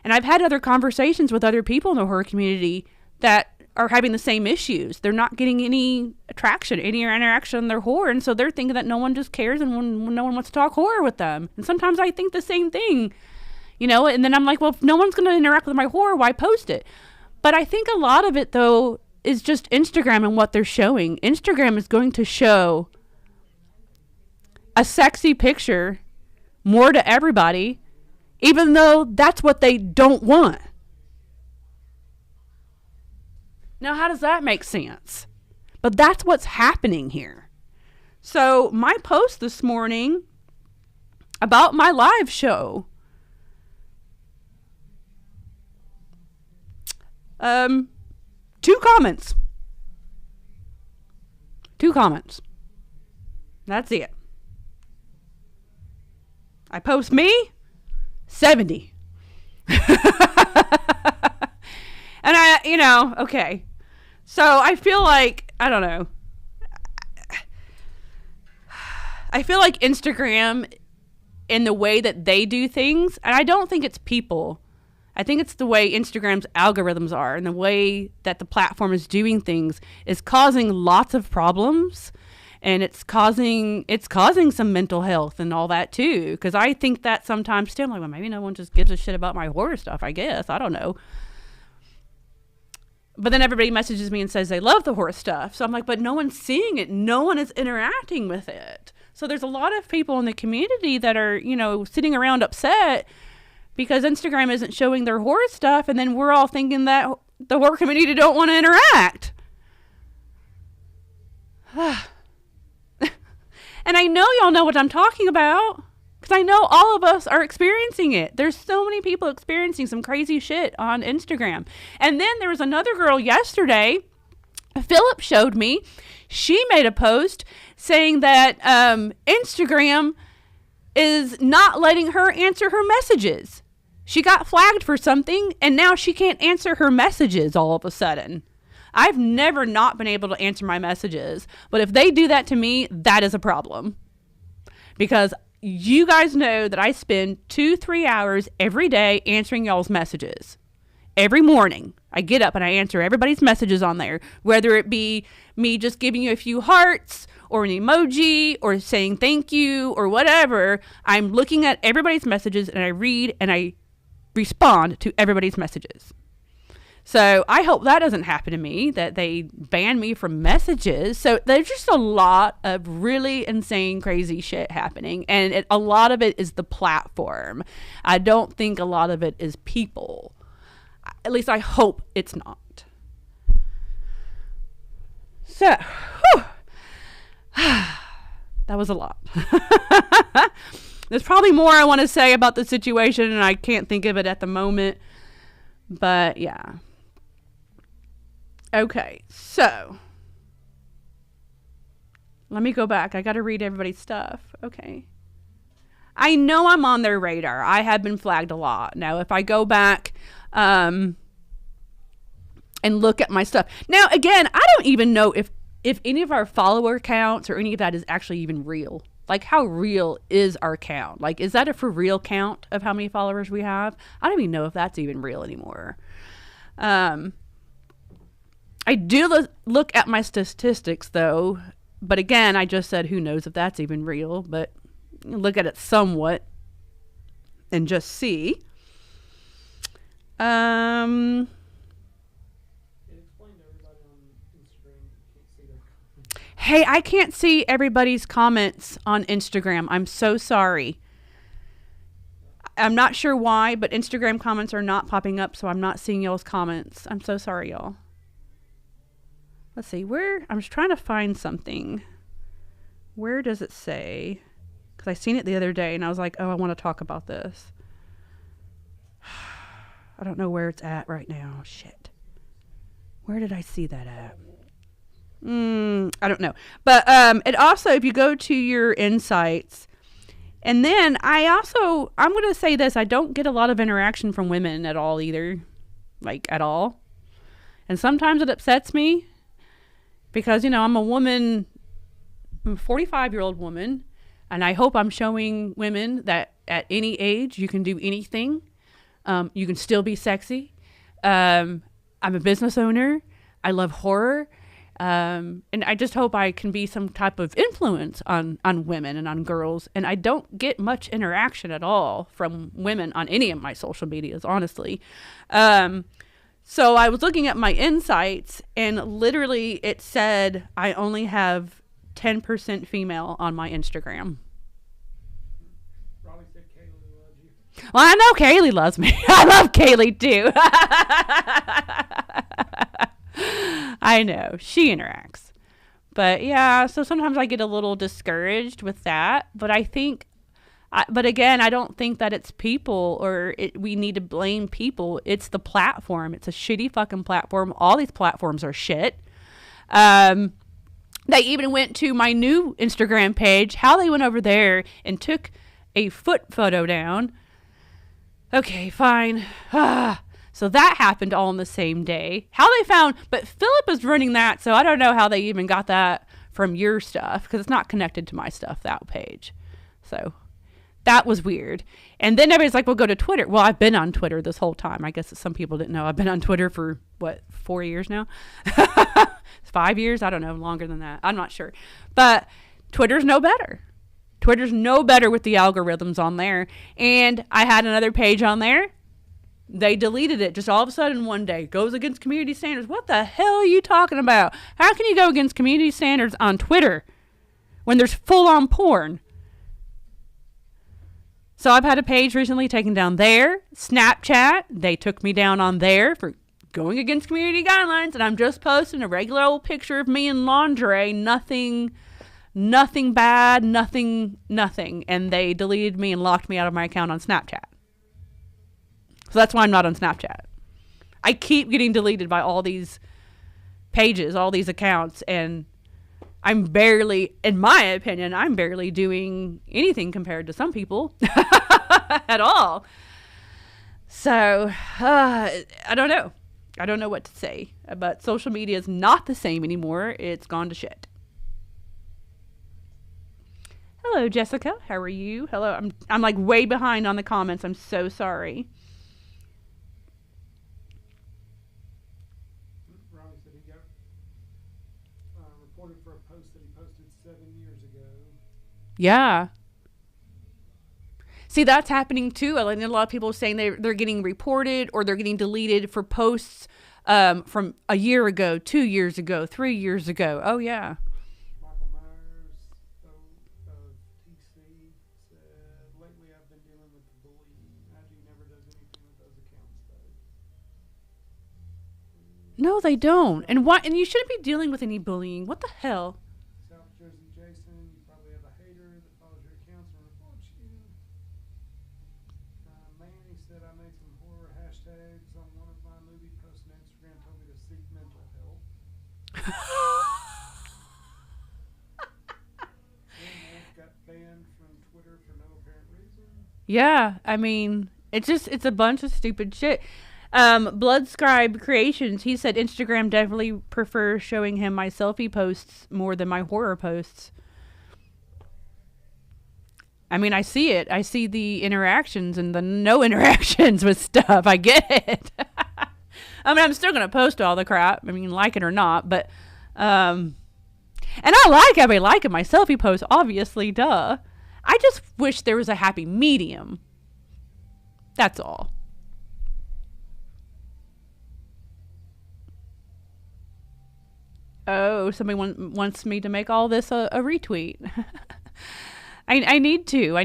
And I've had other conversations with other people in the horror community that are having the same issues. They're not getting any attraction, any interaction in their horror. And so they're thinking that no one just cares and no one wants to talk horror with them. And sometimes I think the same thing. You know, and then I'm like, well, if no one's going to interact with my horror, why post it? But I think a lot of it, though, is just Instagram and what they're showing. Instagram is going to show a sexy picture more to everybody, even though that's what they don't want. Now, how does that make sense? But that's what's happening here. So my post this morning about my live show, 2 comments. 2 comments. That's it. I post me, 70. And okay. So I feel like, I don't know. I feel like Instagram, in the way that they do things, and I don't think it's people. I think it's the way Instagram's algorithms are and the way that the platform is doing things is causing lots of problems, and it's causing some mental health and all that too. Because I think that sometimes too, I'm like, well, maybe no one just gives a shit about my horror stuff, I guess. I don't know. But then everybody messages me and says they love the horror stuff. So I'm like, but no one's seeing it. No one is interacting with it. So there's a lot of people in the community that are, sitting around upset because Instagram isn't showing their horror stuff, and then we're all thinking that the horror community don't want to interact. And I know y'all know what I'm talking about, because I know all of us are experiencing it. There's so many people experiencing some crazy shit on Instagram. And then there was another girl yesterday, Philip showed me, she made a post saying that Instagram is not letting her answer her messages. She got flagged for something, and now she can't answer her messages all of a sudden. I've never not been able to answer my messages, but if they do that to me, that is a problem. Because you guys know that I spend 2-3 hours every day answering y'all's messages. Every morning, I get up and I answer everybody's messages on there, whether it be me just giving you a few hearts or an emoji or saying thank you or whatever. I'm looking at everybody's messages and I read and I respond to everybody's messages. So I hope that doesn't happen to me, that they ban me from messages. So there's just a lot of really insane, crazy shit happening. And a lot of it is the platform. I don't think a lot of it is people. At least I hope it's not. So, that was a lot. There's probably more I want to say about the situation, and I can't think of it at the moment. But, yeah. Okay, so. Let me go back. I got to read everybody's stuff. Okay. I know I'm on their radar. I have been flagged a lot. Now, if I go back and look at my stuff. Now, again, I don't even know if any of our follower counts or any of that is actually even real. Like, how real is our count? Like, is that a for real count of how many followers we have? I don't even know if that's even real anymore. I do look at my statistics, though. But again, I just said who knows if that's even real. But look at it somewhat and just see. Hey, I can't see everybody's comments on Instagram. I'm so sorry. I'm not sure why, but Instagram comments are not popping up, so I'm not seeing y'all's comments. I'm so sorry, y'all. Let's see, I'm just trying to find something. Where does it say? Because I seen it the other day, and I was like, oh, I want to talk about this. I don't know where it's at right now. Shit. Where did I see that at? I don't know. But it also, if you go to your insights, and then I'm going to say this, I don't get a lot of interaction from women at all either. Like, at all. And sometimes it upsets me because, I'm a woman, I'm a 45-year-old woman, and I hope I'm showing women that at any age you can do anything. You can still be sexy. I'm a business owner. I love horror. And I just hope I can be some type of influence on women and on girls. And I don't get much interaction at all from women on any of my social medias, honestly. So I was looking at my insights, and literally it said I only have 10% female on my Instagram.
Probably said Kaylee loves you.
Well, I know Kaylee loves me. I love Kaylee too. I know. She interacts. But yeah, so sometimes I get a little discouraged with that. But but again, I don't think that it's people we need to blame people. It's the platform. It's a shitty fucking platform. All these platforms are shit. They even went to my new Instagram page, how they went over there and took a foot photo down. Okay, fine. So that happened all on the same day. But Philip is running that, so I don't know how they even got that from your stuff, because it's not connected to my stuff, that page. So that was weird. And then everybody's like, well, go to Twitter. Well, I've been on Twitter this whole time. I guess some people didn't know. I've been on Twitter for, 4 years now? 5 years? I don't know, longer than that. I'm not sure. But Twitter's no better. Twitter's no better with the algorithms on there. And I had another page on there. They deleted it just all of a sudden one day. Goes against community standards. What the hell are you talking about? How can you go against community standards on Twitter when there's full-on porn? So I've had a page recently taken down there. Snapchat, they took me down on there for going against community guidelines. And I'm just posting a regular old picture of me in lingerie. Nothing bad, nothing. And they deleted me and locked me out of my account on Snapchat. So that's why I'm not on Snapchat. I keep getting deleted by all these pages, all these accounts, and in my opinion, I'm barely doing anything compared to some people at all. So, I don't know. I don't know what to say. But social media is not the same anymore. It's gone to shit. Hello, Jessica. How are you? Hello. I'm like way behind on the comments. I'm so sorry.
Ronnie said he got reported for a post that he posted 7 years ago.
Yeah. See, that's happening too. A lot of people are saying they're getting reported or they're getting deleted for posts from a year ago, 2 years ago, 3 years ago. Oh, yeah.
Michael Myers of TC said, lately I've been dealing with the bullying. IG never does anything with those accounts, though.
No, they don't. And why? And you shouldn't be dealing with any bullying. What the hell?
South Jersey Jason, you probably have a hater that follows your accounts and reports you. Manny said, I made some horror hashtags on one of my movie posts on Instagram, told me to seek mental help. Got banned from Twitter for no apparent reason.
Yeah, I mean, it's a bunch of stupid shit. Bloodscribe Creations, he said Instagram definitely prefers showing him my selfie posts more than my horror posts. I mean, I see it. I see the interactions and the no interactions with stuff. I get it. I mean, I'm still going to post all the crap. I mean, like it or not, but, and I like having liking my selfie posts, obviously, duh. I just wish there was a happy medium. That's all. Oh, somebody wants me to make all this a retweet. I need to. We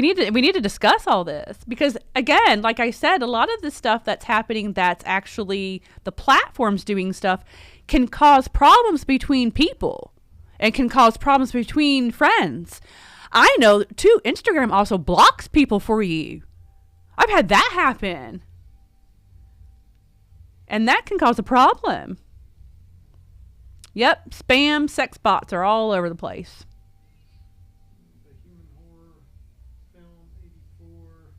need to discuss all this because, again, like I said, a lot of the stuff that's happening that's actually the platforms doing stuff can cause problems between people and can cause problems between friends. I know, too, Instagram also blocks people for you. I've had that happen. And that can cause a problem. Yep, spam, sex bots are all over the place.
The Human Horror Film 84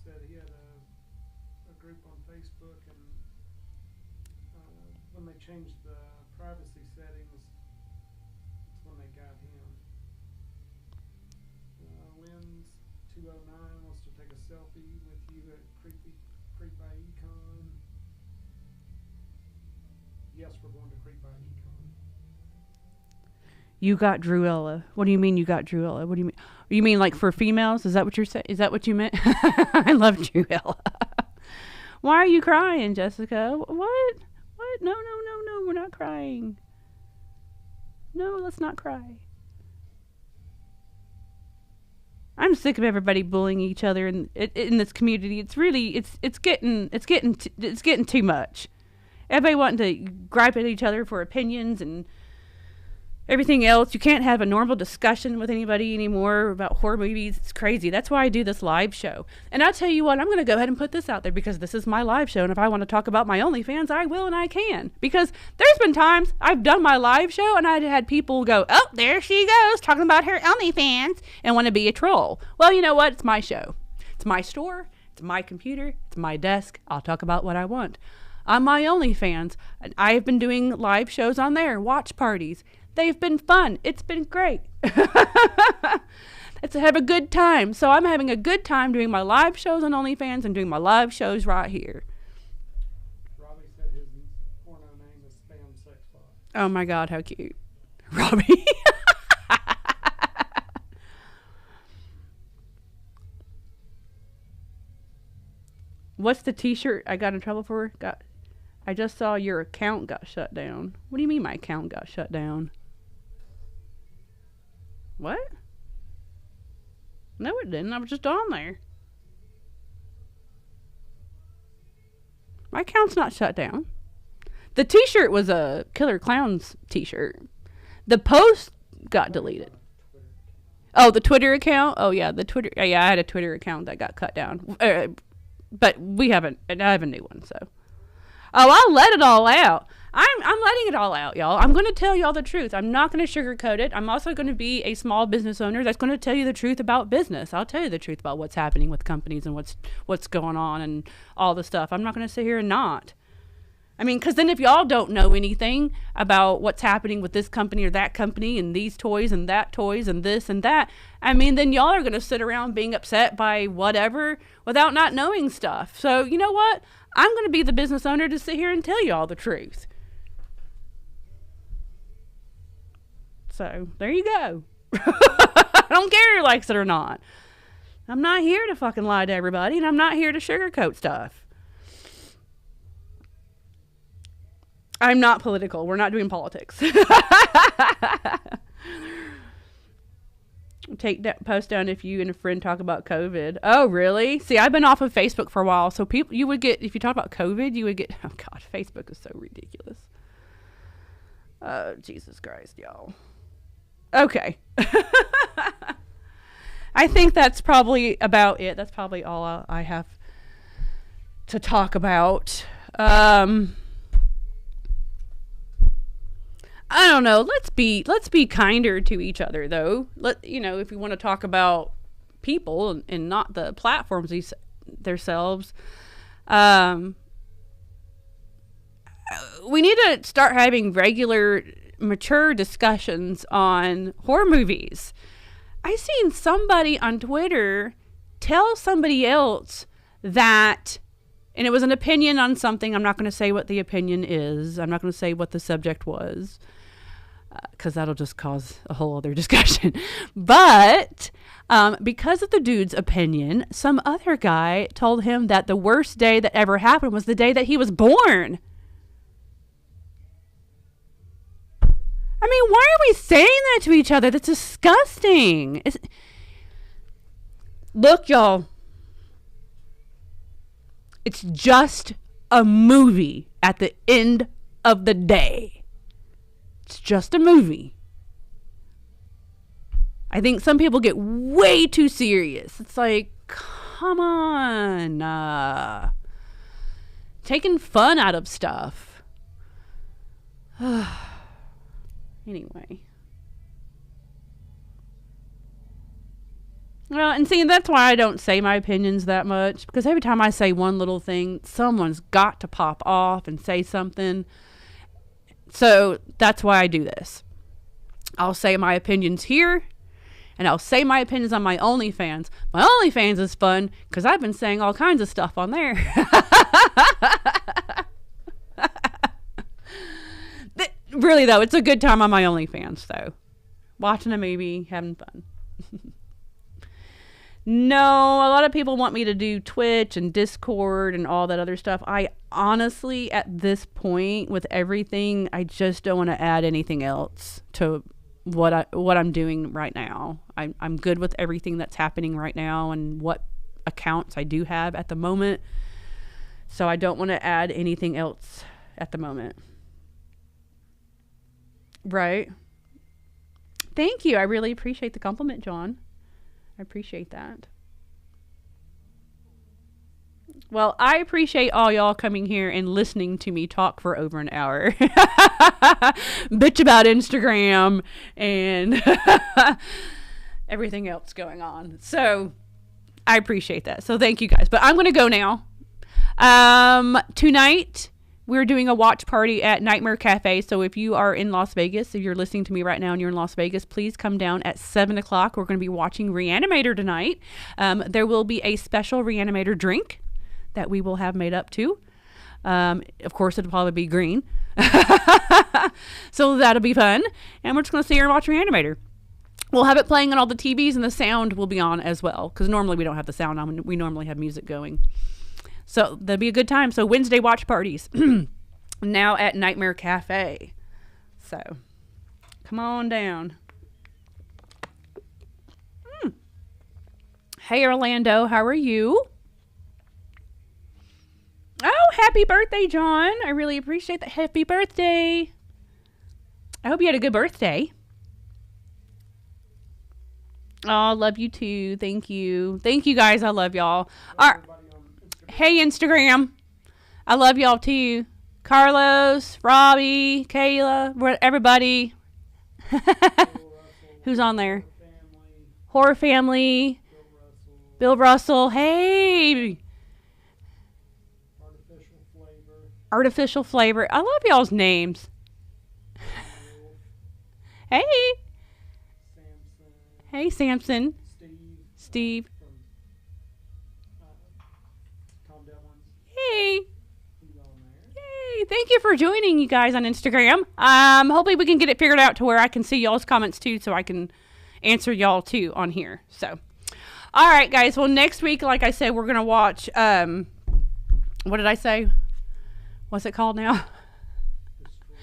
said he had a group on Facebook, and when they changed the privacy settings, that's when they got him. Lynn's 209 wants to take a selfie with you at Creep by Econ. Yes, we're going to Creep by Econ.
You got Druella. What do you mean you got Druella? What do you mean? You mean like for females? Is that what you're saying? Is that what you meant? I love Druella. Why are you crying, Jessica? What? No. We're not crying. No, let's not cry. I'm sick of everybody bullying each other in this community. It's really it's getting too much. Everybody wanting to gripe at each other for opinions and everything else. You can't have a normal discussion with anybody anymore about horror movies. It's crazy. That's why I do this live show. And I'll tell you what, I'm going to go ahead and put this out there because this is my live show. And if I want to talk about my OnlyFans, I will and I can. Because there's been times I've done my live show and I've had people go, oh, there she goes talking about her OnlyFans and want to be a troll. Well, you know what? It's my show. It's my store. It's my computer. It's my desk. I'll talk about what I want. On my OnlyFans, I have been doing live shows on there, watch parties. They've been fun. It's been great. It's have a good time. So I'm having a good time doing my live shows on OnlyFans and doing my live shows right here.
Robbie said his porno name is Spam Sex Bot.
Oh my God, how cute. Robbie. What's the t-shirt I got in trouble for? I just saw your account got shut down. What do you mean my account got shut down? What? No, it didn't. I was just on there. My account's not shut down. The t-shirt was a Killer Clowns t-shirt. The post got deleted. Oh, the Twitter account? Oh, yeah, the Twitter. Yeah, I had a Twitter account that got cut down. But I have a new one, so. Oh, I'll let it all out. I'm letting it all out, y'all. I'm going to tell y'all the truth. I'm not going to sugarcoat it. I'm also going to be a small business owner that's going to tell you the truth about business. I'll tell you the truth about what's happening with companies and what's going on and all the stuff. I'm not going to sit here and not. I mean, because then if y'all don't know anything about what's happening with this company or that company and these toys and that toys and this and that, I mean, then y'all are going to sit around being upset by whatever without not knowing stuff. So, you know what? I'm going to be the business owner to sit here and tell you all the truth. So, there you go. I don't care who likes it or not. I'm not here to fucking lie to everybody, and I'm not here to sugarcoat stuff. I'm not political. We're not doing politics. Take that post down if you and a friend talk about COVID. Oh, really? See, I've been off of Facebook for a while. So people, you would get, if you talk about COVID, you would get, oh God, Facebook is so ridiculous. Oh, Jesus Christ, y'all. Okay. I think that's probably about it. That's probably all I have to talk about. I don't know. Let's be kinder to each other, though. If we want to talk about people and not the platforms themselves, we need to start having regular, mature discussions on horror movies. I seen somebody on Twitter tell somebody else that, and it was an opinion on something. I'm not going to say what the opinion is. I'm not going to say what the subject was, because that'll just cause a whole other discussion. But because of the dude's opinion, some other guy told him that the worst day that ever happened was the day that he was born. I mean, why are we saying that to each other? That's disgusting. Look, y'all. It's just a movie at the end of the day. It's just a movie. I think some people get way too serious. It's like, come on. Taking fun out of stuff. Anyway. Well, and see, that's why I don't say my opinions that much. Because every time I say one little thing, someone's got to pop off and say something. So that's why I do this. I'll say my opinions here. And I'll say my opinions on my OnlyFans. My OnlyFans is fun because I've been saying all kinds of stuff on there. Really, though, it's a good time on my OnlyFans, though. Watching a movie, having fun. No, a lot of people want me to do Twitch and Discord and all that other stuff. I honestly, at this point, with everything, I just don't want to add anything else to what I'm doing right now. I'm good with everything that's happening right now and what accounts I do have at the moment. So I don't want to add anything else at the moment. Right. Thank you. I really appreciate the compliment, John. I appreciate that. Well, I appreciate all y'all coming here and listening to me talk for over an hour. Bitch about Instagram and everything else going on. So I appreciate that. So thank you guys. But I'm going to go now. Tonight, we're doing a watch party at Nightmare Cafe. So if you are in Las Vegas, if you're listening to me right now and you're in Las Vegas, please come down at 7 o'clock. We're going to be watching Reanimator tonight. There will be a special Reanimator drink that we will have made up too. Of course, it'll probably be green. So that'll be fun. And we're just going to sit here and watch Reanimator. We'll have it playing on all the TVs and the sound will be on as well. Because normally we don't have the sound on. We normally have music going. So that'll be a good time. So Wednesday watch parties now at Nightmare Cafe. So come on down. Hey, Orlando, how are you? Oh, happy birthday, John. I really appreciate that. Happy birthday. I hope you had a good birthday. Oh, love you too. Thank you. Thank you, guys. I love y'all. All right. Hey, Instagram. I love y'all too. Carlos, Robbie, Kayla, everybody. Who's on there? Horror Family. Bill Russell. Hey. Artificial Flavor. I love y'all's names. Hey. Hey, Samson. Steve. Hey. Yay. Thank you for joining, you guys, on Instagram. Hopefully we can get it figured out to where I can see y'all's comments too, so I can answer y'all too on here. So, all right, guys. Well, next week, like I said, we're going to watch, what did I say? What's it called now?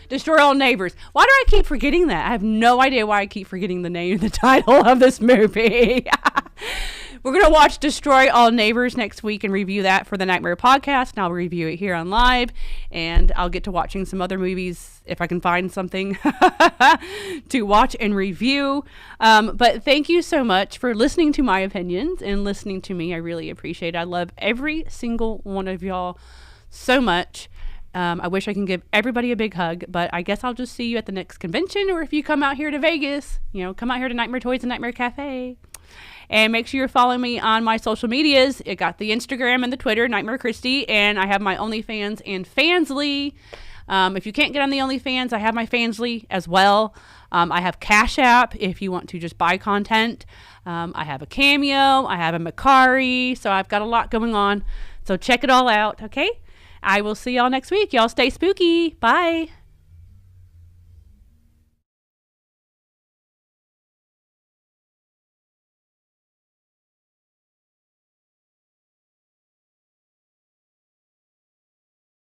Destroy All Neighbors. Why do I keep forgetting that? I have no idea why I keep forgetting the title of this movie. We're going to watch Destroy All Neighbors next week and review that for the Nightmare Podcast. And I'll review it here on live. And I'll get to watching some other movies if I can find something to watch and review. But thank you so much for listening to my opinions and listening to me. I really appreciate it. I love every single one of y'all so much. I wish I can give everybody a big hug, but I guess I'll just see you at the next convention, or if you come out here to Vegas, come out here to Nightmare Toys and Nightmare Cafe. And make sure you're following me on my social medias. It got the Instagram and the Twitter, Nightmare Kristy, and I have my OnlyFans and Fansly. If you can't get on the OnlyFans, I have my Fansly as well. I have Cash App if you want to just buy content. I have a Cameo. I have a Macari. So I've got a lot going on. So check it all out, okay? I will see y'all next week. Y'all stay spooky. Bye.